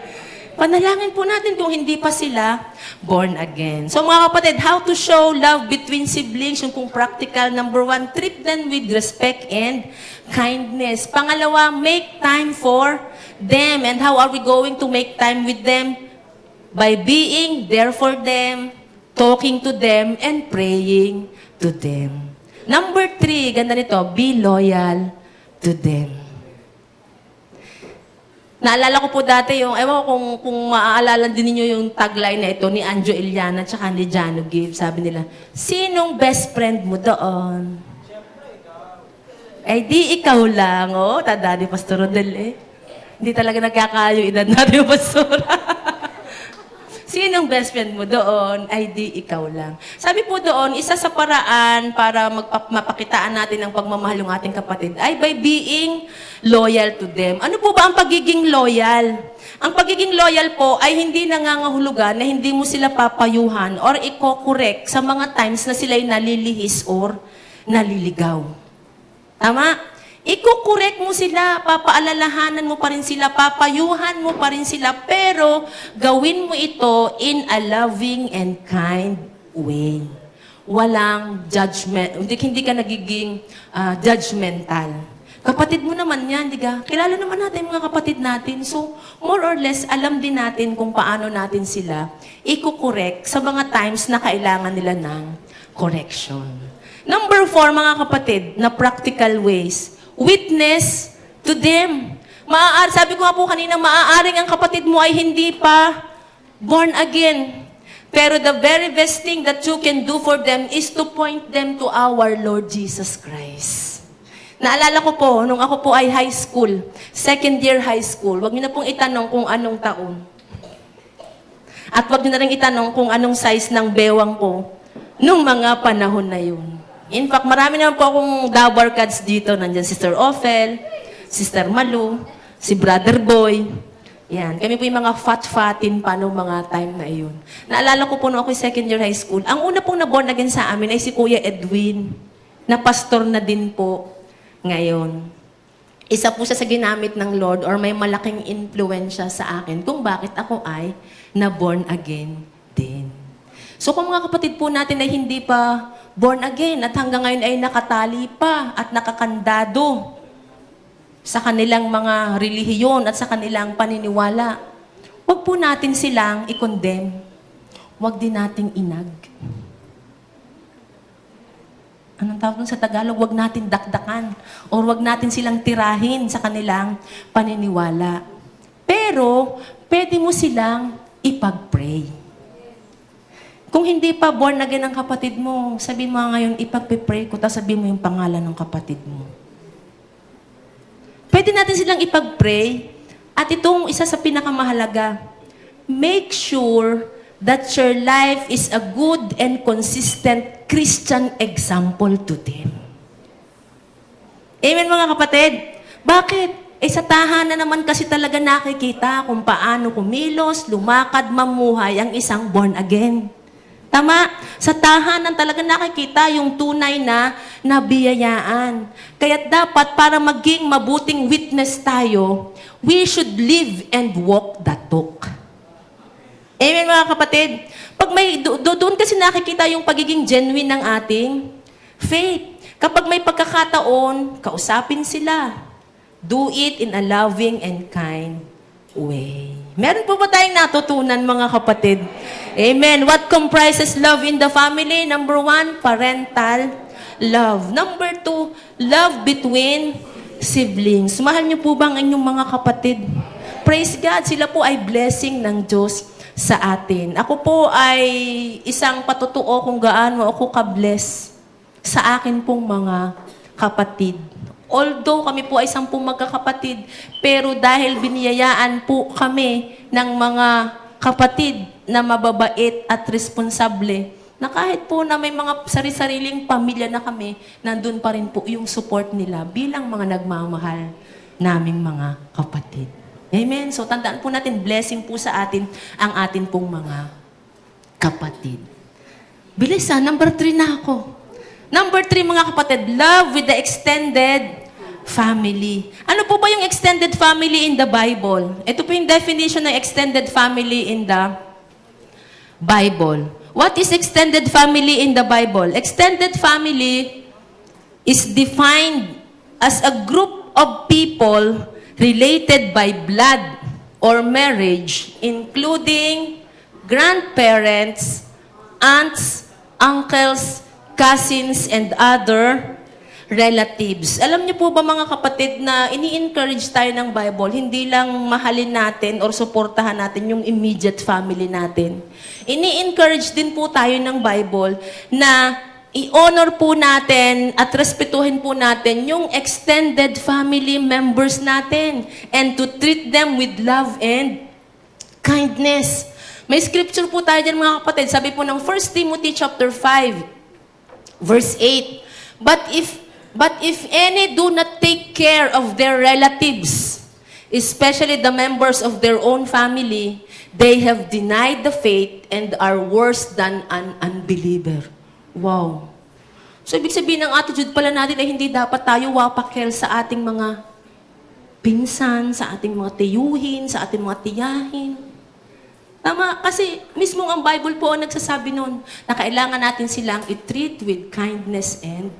Panalangin po natin kung hindi pa sila born again. So mga kapatid, how to show love between siblings, yung kung practical. Number 1, treat them with respect and kindness. Pangalawa, make time for them. And how are we going to make time with them? By being there for them, talking to them, and praying to them. Number 3, ganda nito, be loyal to them. Naalala ko po dati yung, ewan ko kung maaalala din ninyo yung tagline na ito ni Anjo Iliana at ni Jano Gibbs. Sabi nila, sinong best friend mo doon? Ay, di ikaw lang. Oh, tanda ni Pastor Rodel eh. Hindi talaga nagkakayo edad natin yung Pastor. Sinong best friend mo doon? Ay, di ikaw lang. Sabi po doon, isa sa paraan para mapakitaan natin ang pagmamahal ng ating kapatid ay by being loyal to them. Ano po ba ang pagiging loyal? Ang pagiging loyal po ay hindi nangangahulugan na hindi mo sila papayuhan or i-correct sa mga times na sila'y nalilihis or naliligaw. Tama? Iko-correct mo sila, papaalalahanan mo pa rin sila, papayuhan mo pa rin sila, pero gawin mo ito in a loving and kind way. Walang judgment, hindi ka nagiging judgmental. Kapatid mo naman yan, di ka? Kilala naman natin mga kapatid natin. So, more or less, alam din natin kung paano natin sila iko-correct sa mga times na kailangan nila ng correction. Number 4, mga kapatid, na practical ways. Witness to them. Sabi ko nga po kanina, maaaring ang kapatid mo ay hindi pa born again. Pero the very best thing that you can do for them is to point them to our Lord Jesus Christ. Naalala ko po, nung ako po ay high school, second year high school, wag niyo na pong itanong kung anong taon. At wag niyo na rin itanong kung anong size ng bewang ko nung mga panahon na yun. In fact, marami naman po akong Dabar Cats dito. Nandiyan Sister Ophel, Sister Malu, si Brother Boy. Yan. Kami po yung mga fat-fatin pa noong mga time na iyon. Naalala ko po nung ako second year high school, ang una pong na-born again sa amin ay si Kuya Edwin, na pastor na din po ngayon. Isa po siya sa ginamit ng Lord or may malaking influensya sa akin kung bakit ako ay na-born again din. So kung mga kapatid po natin ay hindi pa born again at hanggang ngayon ay nakatali pa at nakakandado sa kanilang mga relihiyon at sa kanilang paniniwala, huwag po natin silang i-condemn. Huwag din nating inag. Anong tawag nun sa Tagalog? Huwag natin dakdakan or huwag natin silang tirahin sa kanilang paniniwala. Pero, pwede mo silang ipag-pray. Kung hindi pa born again ang kapatid mo, sabihin mo ngayon, ipag-pray ko, tapos sabihin mo yung pangalan ng kapatid mo. Pwede natin silang ipag-pray. At itong isa sa pinakamahalaga, make sure that your life is a good and consistent Christian example to them. Amen, mga kapatid? Bakit? Sa tahanan naman kasi talaga nakikita kung paano kumilos, lumakad, mamuhay ang isang born again. Tama? Sa tahanan talaga nakikita yung tunay na nabiyayaan. Kaya dapat para maging mabuting witness tayo, we should live and walk the talk. Amen mga kapatid? Pag may, doon kasi nakikita yung pagiging genuine ng ating faith. Kapag may pagkakataon, kausapin sila. Do it in a loving and kind way. Meron po ba tayong natutunan mga kapatid? Amen. What comprises love in the family? Number 1, parental love. Number 2, love between siblings. Mahal niyo po ba ang inyong mga kapatid? Praise God, sila po ay blessing ng Diyos sa atin. Ako po ay isang patutuo kung gaano ako ka-bless sa akin pong mga kapatid. Although kami po ay 10 magkakapatid, pero dahil biniyayaan po kami ng mga kapatid na mababait at responsable, na kahit po na may mga sari-sariling pamilya na kami, nandun pa rin po yung support nila bilang mga nagmamahal naming mga kapatid. Amen? So tandaan po natin, blessing po sa atin ang atin pong mga kapatid. Bilis number 3 na ako. Number 3 mga kapatid, love with the extended family. Ano po ba yung extended family in the Bible? Ito po yung definition ng extended family in the Bible. What is extended family in the Bible? Extended family is defined as a group of people related by blood or marriage, including grandparents, aunts, uncles, cousins, and other relatives. Alam niyo po ba mga kapatid na ini-encourage tayo ng Bible, hindi lang mahalin natin or suportahan natin yung immediate family natin. Ini-encourage din po tayo ng Bible na i-honor po natin at respetuhin po natin yung extended family members natin and to treat them with love and kindness. May scripture po tayo dyan mga kapatid. Sabi po ng 1 Timothy chapter 5, verse 8, But if any do not take care of their relatives, especially the members of their own family, they have denied the faith and are worse than an unbeliever. Wow. So, ibig sabihin ng attitude pala natin ay hindi dapat tayo wapakel sa ating mga pinsan, sa ating mga tiyuhin, sa ating mga tiyahin. Tama, kasi mismo ang Bible po ang nagsasabi nun na kailangan natin silang i-treat with kindness and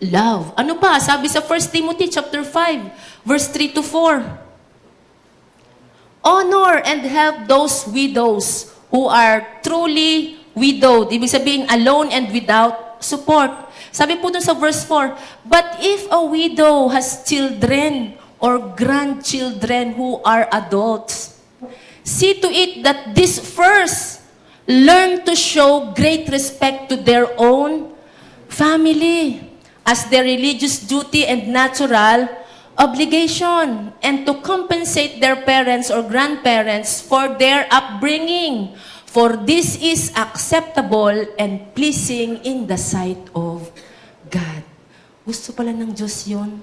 love. Ano pa? Sabi sa 1 Timothy chapter 5, verse 3 to 4. Honor and help those widows who are truly widowed. Ibig sabihin, alone and without support. Sabi po dun sa verse 4, But if a widow has children or grandchildren who are adults, see to it that these first learn to show great respect to their own family as their religious duty and natural obligation, and to compensate their parents or grandparents for their upbringing. For this is acceptable and pleasing in the sight of God. Gusto pala ng Diyos yun.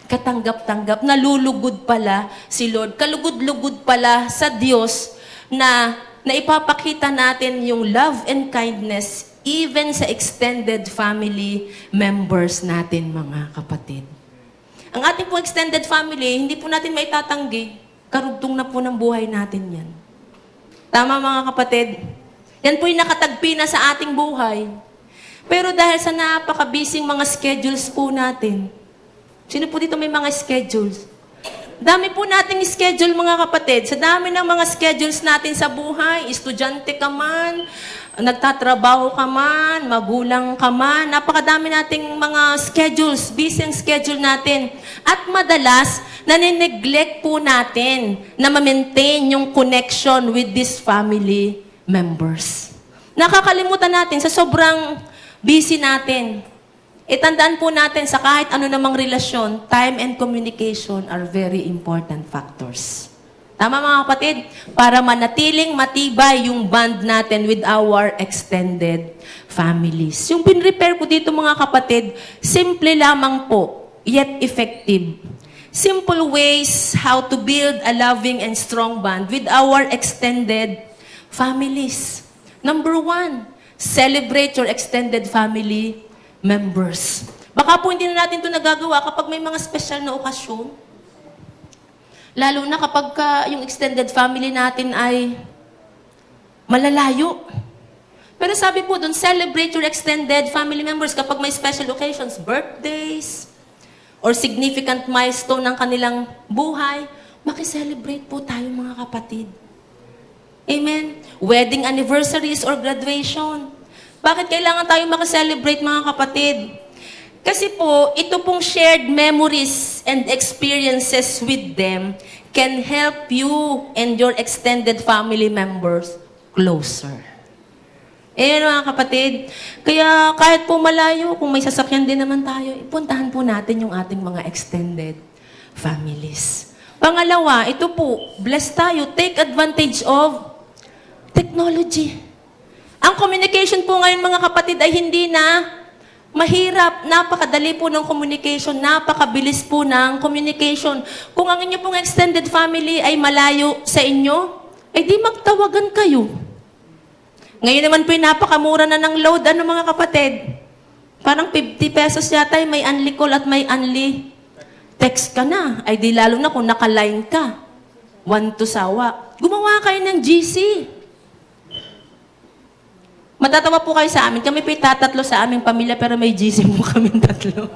Katanggap-tanggap, nalulugod pala si Lord. Kalugod-lugod pala sa Diyos na ipapakita natin yung love and kindness even sa extended family members natin, mga kapatid. Ang ating po extended family, hindi po natin maitatanggi. Karugtong na po ng buhay natin yan. Tama mga kapatid? Yan po yung nakatagpi na sa ating buhay. Pero dahil sa napaka-busy mga schedules po natin, sino po dito may mga schedules? Dami po nating schedule mga kapatid. Sa dami ng mga schedules natin sa buhay, estudyante ka man, nagtatrabaho ka man, magulang ka man, napakadami nating mga schedules, busy ang schedule natin. At madalas, nanineglect po natin na ma-maintain yung connection with these family members. Nakakalimutan natin sa sobrang busy natin. Itandaan po natin sa kahit ano namang relasyon, time and communication are very important factors. Tama mga kapatid? Para manatiling matibay yung bond natin with our extended families. Yung pinrepair ko dito mga kapatid, simple lamang po, yet effective. Simple ways how to build a loving and strong bond with our extended families. Number 1, celebrate your extended family members. Baka po hindi na natin ito nagagawa kapag may mga special na okasyon. Lalo na kapag yung extended family natin ay malalayo. Pero sabi po doon, celebrate your extended family members kapag may special occasions, birthdays, or significant milestone ng kanilang buhay, makiselebrate po tayo mga kapatid. Amen? Wedding anniversaries or graduation. Bakit kailangan tayo makiselebrate mga kapatid? Kasi po, ito pong shared memories and experiences with them can help you and your extended family members closer. Mga kapatid, kaya kahit po malayo, kung may sasakyan din naman tayo, ipuntahan po natin yung ating mga extended families. Pangalawa, ito po, bless tayo, take advantage of technology. Ang communication po ngayon mga kapatid ay hindi na mahirap, napakadali po ng communication, napakabilis po ng communication. Kung ang inyo pong extended family ay malayo sa inyo, eh di magtawagan kayo. Ngayon naman po yung napakamura na ng load, ano mga kapatid? Parang 50 pesos yata may unli call at may unli text ka na. Ay di lalo na kung naka-line ka. 1 to sawa. Gumawa kayo ng GC. Matatawa po kayo sa amin. Kami po tatatlo sa aming pamilya pero may GC po kami tatlo.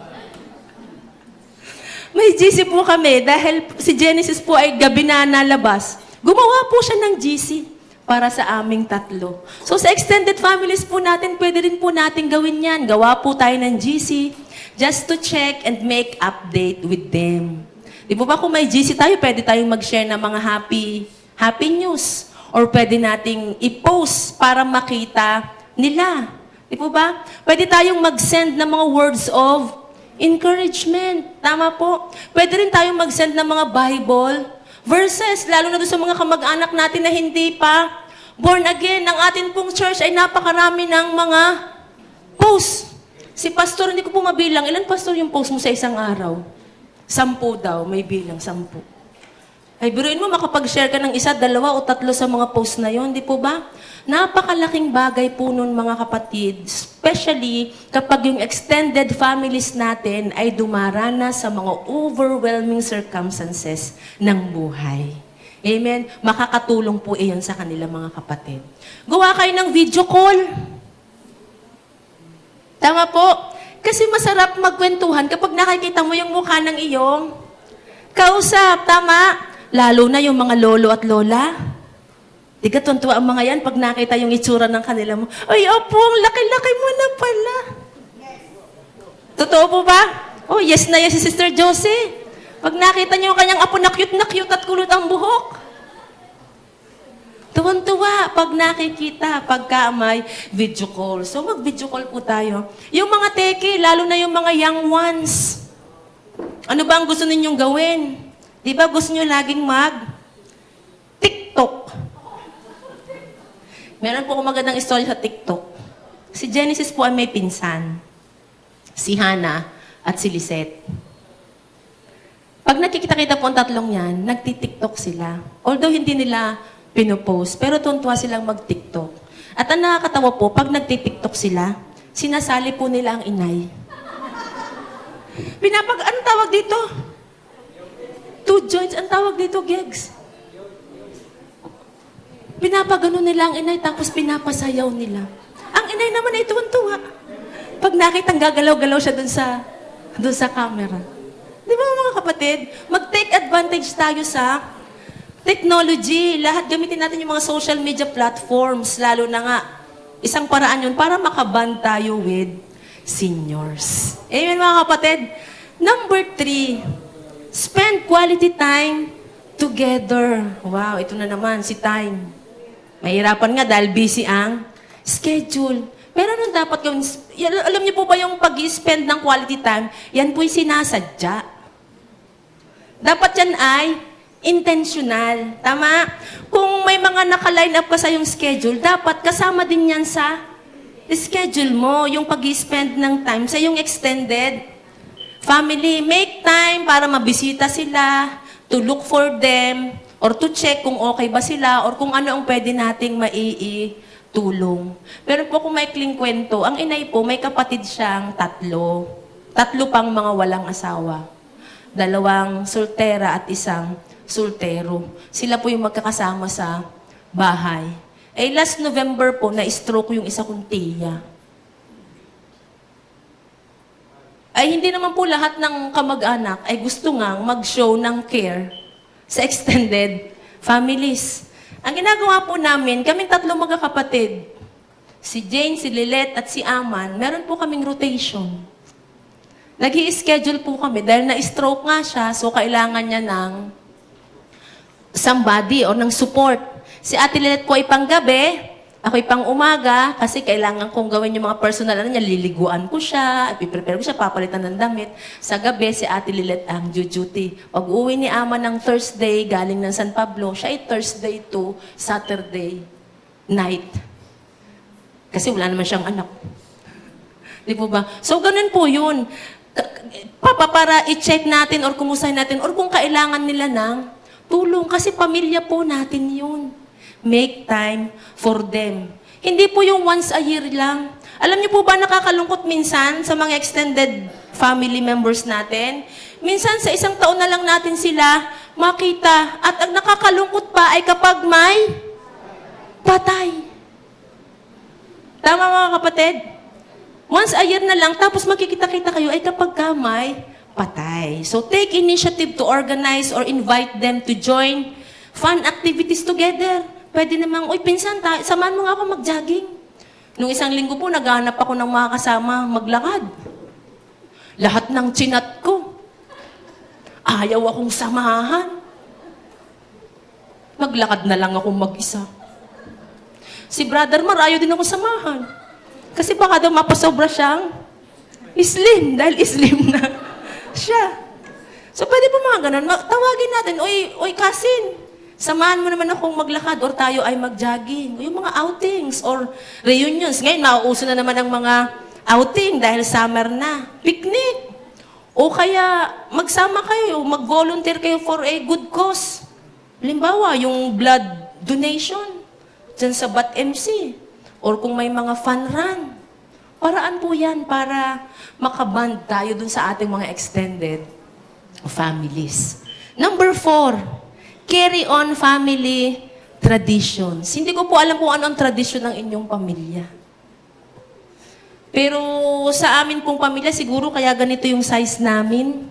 May GC po kami dahil si Genesis po ay gabi na nalabas. Gumawa po siya ng GC para sa aming tatlo. So sa extended families po natin, pwede rin po natin gawin yan. Gawa po tayo ng GC just to check and make update with them. Di po ba kung may GC tayo, pwede tayong mag-share ng mga happy news. Or pwede nating i-post para makita nila. Di po ba? Pwede tayong mag-send ng mga words of encouragement. Tama po. Pwede rin tayong mag-send ng mga Bible verses, lalo na doon sa mga kamag-anak natin na hindi pa born again. Ang atin pong church ay napakarami ng mga posts. Si pastor, hindi ko po mabilang. Ilan pastor yung post mo sa isang araw? 10 daw, may bilang 10. Ay, biruin mo, makapag-share ka ng 1, 2, o 3 sa mga post na yon, di po ba? Napakalaking bagay po nun, mga kapatid, especially kapag yung extended families natin ay dumaranas sa mga overwhelming circumstances ng buhay. Amen? Makakatulong po iyon sa kanila, mga kapatid. Gawa kayo ng video call. Tama po. Kasi masarap magkwentuhan kapag nakikita mo yung mukha ng iyong kausap. Tama? Lalo na yung mga lolo at lola. Di ka tuntua ang mga yan pag nakita yung itsura ng kanila mo. Ay, opo, ang laki-laki mo na pala. Totoo po ba? Oh, yes na yes si Sister Josie. Pag nakita niyo yung kanyang apo na cute at kulot ang buhok. Tuwan-tuwa pag nakikita, pagka may video call. So, mag-video call po tayo. Yung mga teki, lalo na yung mga young ones. Ano ba ang gusto ninyong gawin? Di ba gusto nyo laging TikTok? Meron po akong magandang story sa TikTok. Si Genesis po ay may pinsan. Si Hannah at si Lisette. Pag nakikita-kita po ang tatlong yan, nagti-TikTok sila. Although hindi nila pinopost, pero tuntua silang mag-TikTok. At ang nakakatawa po, pag nagti-TikTok sila, sinasali po nila ang inay. Anong tawag dito? 2 joints, ang tawag dito, Gegs. Pinapagano nila ang inay, tapos pinapasayaw nila. Ang inay naman ay tuwan-tuwa. Pag nakitang gagalaw-galaw siya dun sa camera. Di ba mga kapatid? Mag-take advantage tayo sa technology. Lahat gamitin natin yung mga social media platforms. Lalo na nga, isang paraan yun para makaband tayo with seniors. Amen mga kapatid? Number 3, spend quality time together. Wow, ito na naman, si time. Mahirapan nga dahil busy ang schedule. Pero anong dapat gawin? Alam niyo po ba yung pag-spend ng quality time, yan po'y sinasadya. Dapat yan ay intentional. Tama? Kung may mga naka-line up ka sa yung schedule, dapat kasama din yan sa schedule mo, yung pag-spend ng time sa yung extended family. Make time para mabisita sila, to look for them, or to check kung okay ba sila, or kung ano ang pwede nating tulong. Pero po kung maikling kwento, ang inay po, may kapatid siyang 3. 3 pang mga walang asawa. 2 soltera at 1 soltero. Sila po yung magkakasama sa bahay. Eh, last November po, na-stroke yung isa kong tiya. Ay, hindi naman po lahat ng kamag-anak ay gusto ngang mag-show ng care sa extended families. Ang ginagawa po namin, kaming 3 magkakapatid, si Jane, si Lilet, at si Aman, meron po kaming rotation. Nag-i-schedule po kami dahil na-stroke nga siya, so kailangan niya ng somebody o ng support. Si Ate Lilet po ay panggabi, ako'y pang umaga, kasi kailangan kong gawin yung mga personal niya, liliguan ko siya, ipiprepare ko siya, papalitan ng damit. Sa gabi, si Ate Lilet ang duty. Pag uwi ni Ama ng Thursday, galing ng San Pablo, siya ay Thursday to Saturday night. Kasi wala naman siyang anak. Di po ba? So, ganun po yun. Para i-check natin or kumusahin natin or kung kailangan nila ng tulong. Kasi pamilya po natin yun. Make time for them. Hindi po yung once a year lang. Alam niyo po ba nakakalungkot minsan sa mga extended family members natin? Minsan sa isang taon na lang natin sila makita. At ang nakakalungkot pa ay kapag may patay. Tama mga kapatid? Once a year na lang, tapos makikita-kita kayo ay kapag ka may patay. So take initiative to organize or invite them to join fun activities together. Pwede namang, uy, pinsan, samahan mo nga ako mag-jogging. Nung isang linggo po, naghahanap ako ng mga kasama maglakad. Lahat ng chinat ko. Ayaw akong samahan. Maglakad na lang ako mag-isa. Si Brother Mar, ayaw din ako samahan. Kasi baka daw mapasobra siyang slim, dahil slim na siya. So pwede po mga ganun. Tawagin natin, uy, Kasin, samahan mo naman akong maglakad or tayo ay mag-jogging. Yung mga outings or reunions. Ngayon, nauuso na naman ang mga outing dahil summer na. Picnic. O kaya, magsama kayo, mag-volunteer kayo for a good cause. Halimbawa, yung blood donation dyan sa BAT MC. Or kung may mga fun run. Paraan po yan para makaband tayo dun sa ating mga extended families. Number 4, carry on family traditions. Hindi ko po alam kung ano ang tradisyon ng inyong pamilya. Pero sa amin pong pamilya, siguro kaya ganito yung size namin.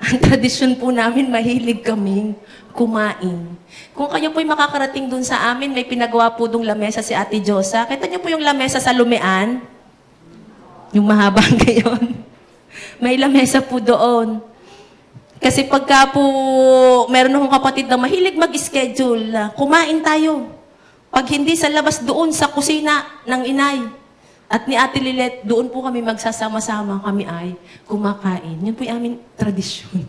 Ang tradisyon po namin, mahilig kaming kumain. Kung kayo po'y makakarating dun sa amin, may pinagawa po dong lamesa si Ate Josa. Kita niyo po yung lamesa sa Lumean? Yung mahabang gayon. May lamesa po doon. Kasi pagka po meron akong kapatid na mahilig mag-schedule, kumain tayo. Pag hindi sa labas doon sa kusina ng inay at ni Ate Lilet, doon po kami magsasama-sama, kami ay kumakain. Yun po yung aming tradisyon.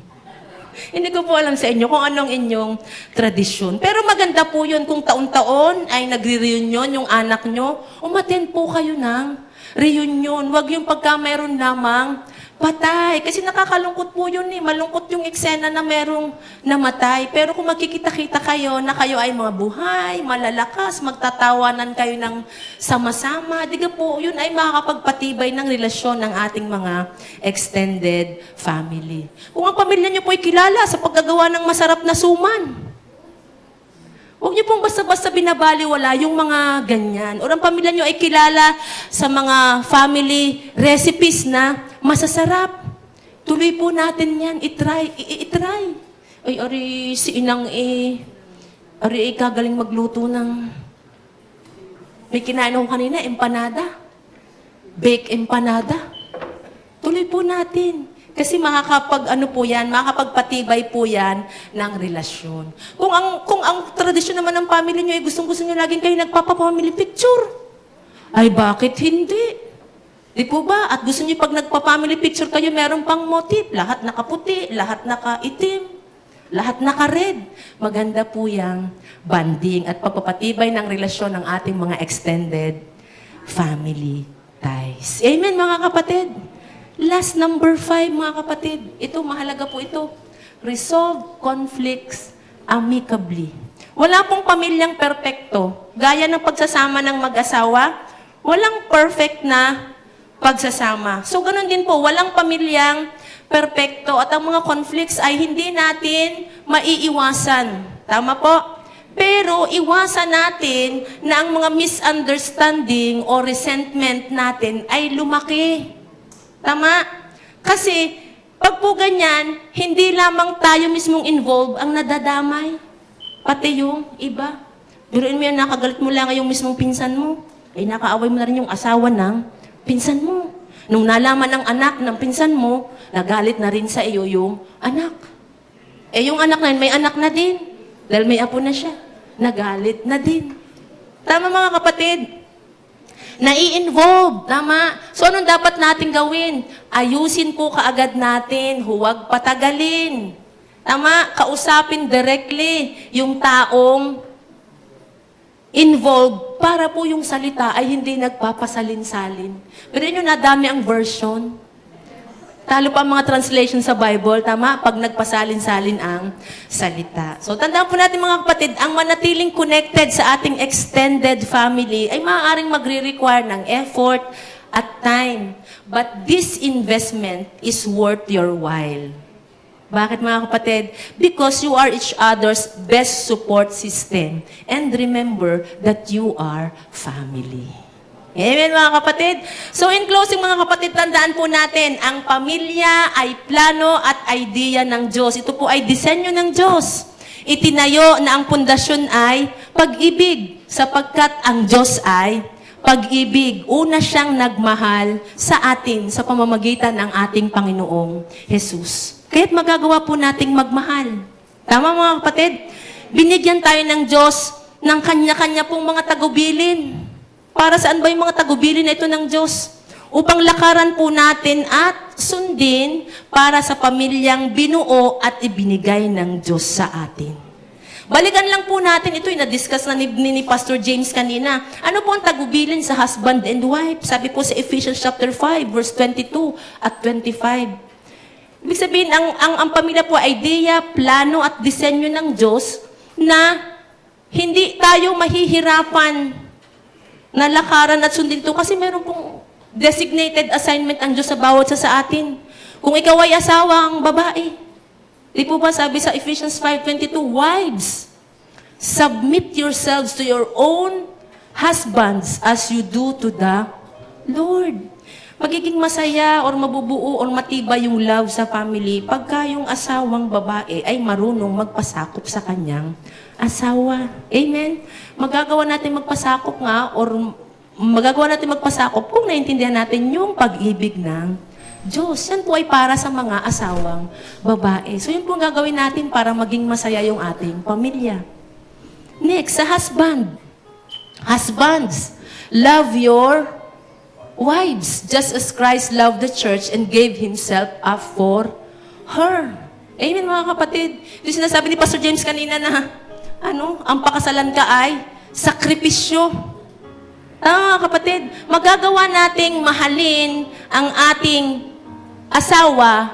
Hindi ko po alam sa inyo kung anong inyong tradisyon. Pero maganda po yun kung taon-taon ay nagre-reunion yung anak nyo. Umattend po kayo ng reunion. Huwag yung pagka meron lamang patay. Kasi nakakalungkot po yun eh. Malungkot yung eksena na merong namatay. Pero kung magkikita-kita kayo na kayo ay mga buhay, malalakas, magtatawanan kayo ng sama-sama, diga po, yun ay makakapagpatibay ng relasyon ng ating mga extended family. Kung ang pamilya niyo po ay kilala sa paggagawa ng masarap na suman, huwag niyo pong basta-basta binabaliwala yung mga ganyan. O ang pamilya niyo ay kilala sa mga family recipes na masasarap. Tuloy po natin yan. I-try. Ay, ari, si Inang ari, kagaling magluto ng... May kinain ko kanina, empanada. Baked empanada. Tuloy po natin. Kasi makakapagpatibay po yan ng relasyon. Kung ang tradisyon naman ng family nyo ay gustong-gusto nyo laging kayo nagpapa-family picture, ay bakit hindi? Di po ba? At gusto nyo pag nagpa-family picture kayo, meron pang motif. Lahat nakaputi, lahat nakaitim, lahat naka-red. Maganda po yung banding at pagpapatibay ng relasyon ng ating mga extended family ties. Amen, mga kapatid? Last, number 5, mga kapatid. Ito, mahalaga po ito. Resolve conflicts amicably. Wala pong pamilyang perpekto. Gaya ng pagsasama ng mag-asawa, walang perfect na pagsasama. So, ganun din po, walang pamilyang perpekto at ang mga conflicts ay hindi natin maiiwasan. Tama po? Pero iwasan natin na ang mga misunderstanding o resentment natin ay lumaki. Tama? Kasi, pag po ganyan, hindi lamang tayo mismong involved ang nadadamay. Pati yung iba. Biruin mo yan, nakagalit mo lang yung mismong pinsan mo. Ay nakaaway mo na rin yung asawa ng pinsan mo. Nung nalaman ng anak ng pinsan mo, nagalit na rin sa iyo yung anak. Eh yung anak na yun, may anak na din. Dahil may apo na siya. Nagalit na din. Tama mga kapatid? Nai-involve. Tama? So anong dapat natin gawin? Ayusin po kaagad natin. Huwag patagalin. Tama? Kausapin directly yung taong involved para po yung salita ay hindi nagpapasalin-salin. Pero yun, nadami ang version. Talo pa ang mga translation sa Bible, tama? Pag nagpasalin-salin ang salita. So, tandaan po natin mga kapatid, ang manatiling connected sa ating extended family ay maaaring magre-require ng effort at time. But this investment is worth your while. Bakit mga kapatid? Because you are each other's best support system. And remember that you are family. Amen mga kapatid? So in closing mga kapatid, tandaan po natin, ang pamilya ay plano at idea ng Diyos. Ito po ay disenyo ng Diyos. Itinayo na ang pundasyon ay pag-ibig, sapagkat ang Diyos ay pag-ibig. Una siyang nagmahal sa atin sa pamamagitan ng ating Panginoong Jesus. Kaya't magagawa po nating magmahal. Tama mga kapatid? Binigyan tayo ng Diyos ng kanya-kanya pong mga tagubilin. Para saan ba yung mga tagubilin na ito ng Diyos? Upang lakaran po natin at sundin para sa pamilyang binuo at ibinigay ng Diyos sa atin. Balikan lang po natin, ito yung na-discuss na ni Pastor James kanina. Ano po ang tagubilin sa husband and wife? Sabi po sa Ephesians chapter 5, verse 22 at 25. Ibig sabihin, ang pamilya po ay idea, plano at disenyo ng Diyos na hindi tayo mahihirapan na lakaran at sundin ito kasi meron pong designated assignment ang Diyos sa bawat sa atin. Kung ikaw ay asawang babae, di po ba sabi sa Ephesians 5:22, wives, submit yourselves to your own husbands as you do to the Lord. Magiging masaya or mabubuo or matibay yung love sa family pagka yung asawang babae ay marunong magpasakop sa kanyang asawa. Amen? Magagawa natin magpasakop nga or magagawa natin magpasakop kung naintindihan natin yung pag-ibig ng Diyos. Yan po ay para sa mga asawang babae. So yun po ang gagawin natin para maging masaya yung ating pamilya. Next, sa husband. Husbands, love your wives, just as Christ loved the church and gave Himself up for her. Amen, mga kapatid. Yung sinasabi ni Pastor James kanina na, ang pakasalan ka ay sakripisyo. Tama, mga kapatid. Magagawa nating mahalin ang ating asawa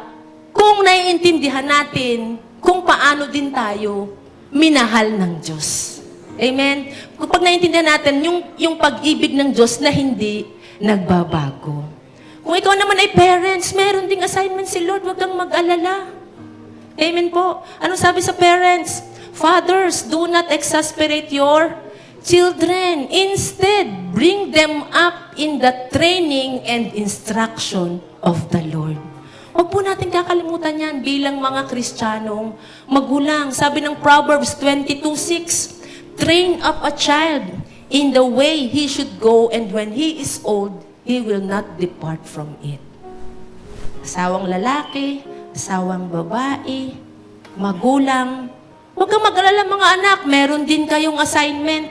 kung naiintindihan natin kung paano din tayo minahal ng Diyos. Amen? Kapag naiintindihan natin yung pag-ibig ng Diyos na hindi nagbabago. Kung ikaw naman ay parents, meron ding assignment si Lord, huwag kang mag-alala. Amen po. Ano sabi sa parents? Fathers, do not exasperate your children. Instead, bring them up in the training and instruction of the Lord. Huwag po natin kakalimutan yan bilang mga Kristiyanong magulang. Sabi ng Proverbs 22:6, train up a child in the way he should go, and when he is old, he will not depart from it. Asawang lalaki, asawang babae, magulang, huwag kang mag-alala mga anak, meron din kayong assignment.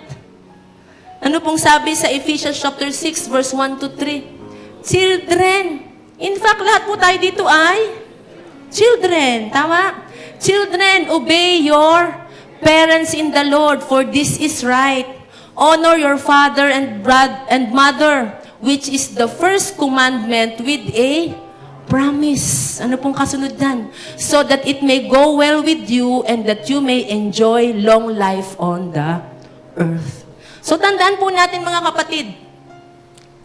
Ano pong sabi sa Ephesians chapter 6, verse 1 to 3? Children, in fact, lahat po tayo dito ay children, tama? Children, obey your parents in the Lord, for this is right. Honor your father and mother, which is the first commandment with a promise. Ano pong kasunod yan? So that it may go well with you and that you may enjoy long life on the earth. So tandaan po natin mga kapatid,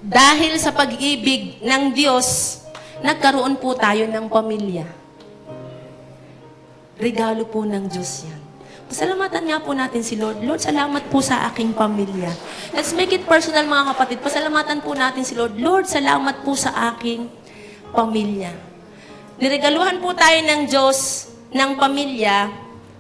dahil sa pag-ibig ng Diyos, nagkaroon po tayo ng pamilya. Regalo po ng Diyos yan. Pasalamatan nga po natin si Lord. Lord, salamat po sa aking pamilya. Let's make it personal mga kapatid. Pasalamatan po natin si Lord. Lord, salamat po sa aking pamilya. Niregaluhan po tayo ng Diyos ng pamilya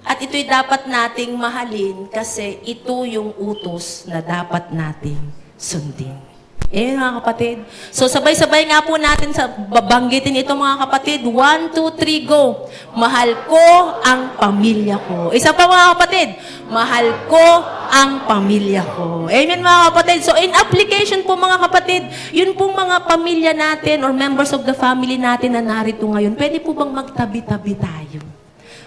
at ito'y dapat nating mahalin kasi ito yung utos na dapat nating sundin. Mga kapatid. So, sabay-sabay nga po natin sa babanggitin ito mga kapatid. 1, 2, 3, go. Mahal ko ang pamilya ko. Isa pa mga kapatid. Mahal ko ang pamilya ko. Amen mga kapatid. So, in application po mga kapatid, yun pong mga pamilya natin or members of the family natin na narito ngayon, pwede po bang magtabi-tabi tayo?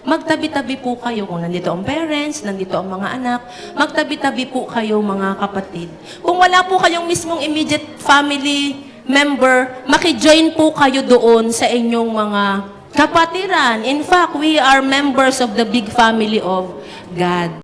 Magtabi-tabi po kayo kung nandito ang parents, nandito ang mga anak, magtabi-tabi po kayo mga kapatid. Kung wala po kayong mismong immediate family member, makijoin po kayo doon sa inyong mga kapatiran. In fact, we are members of the big family of God.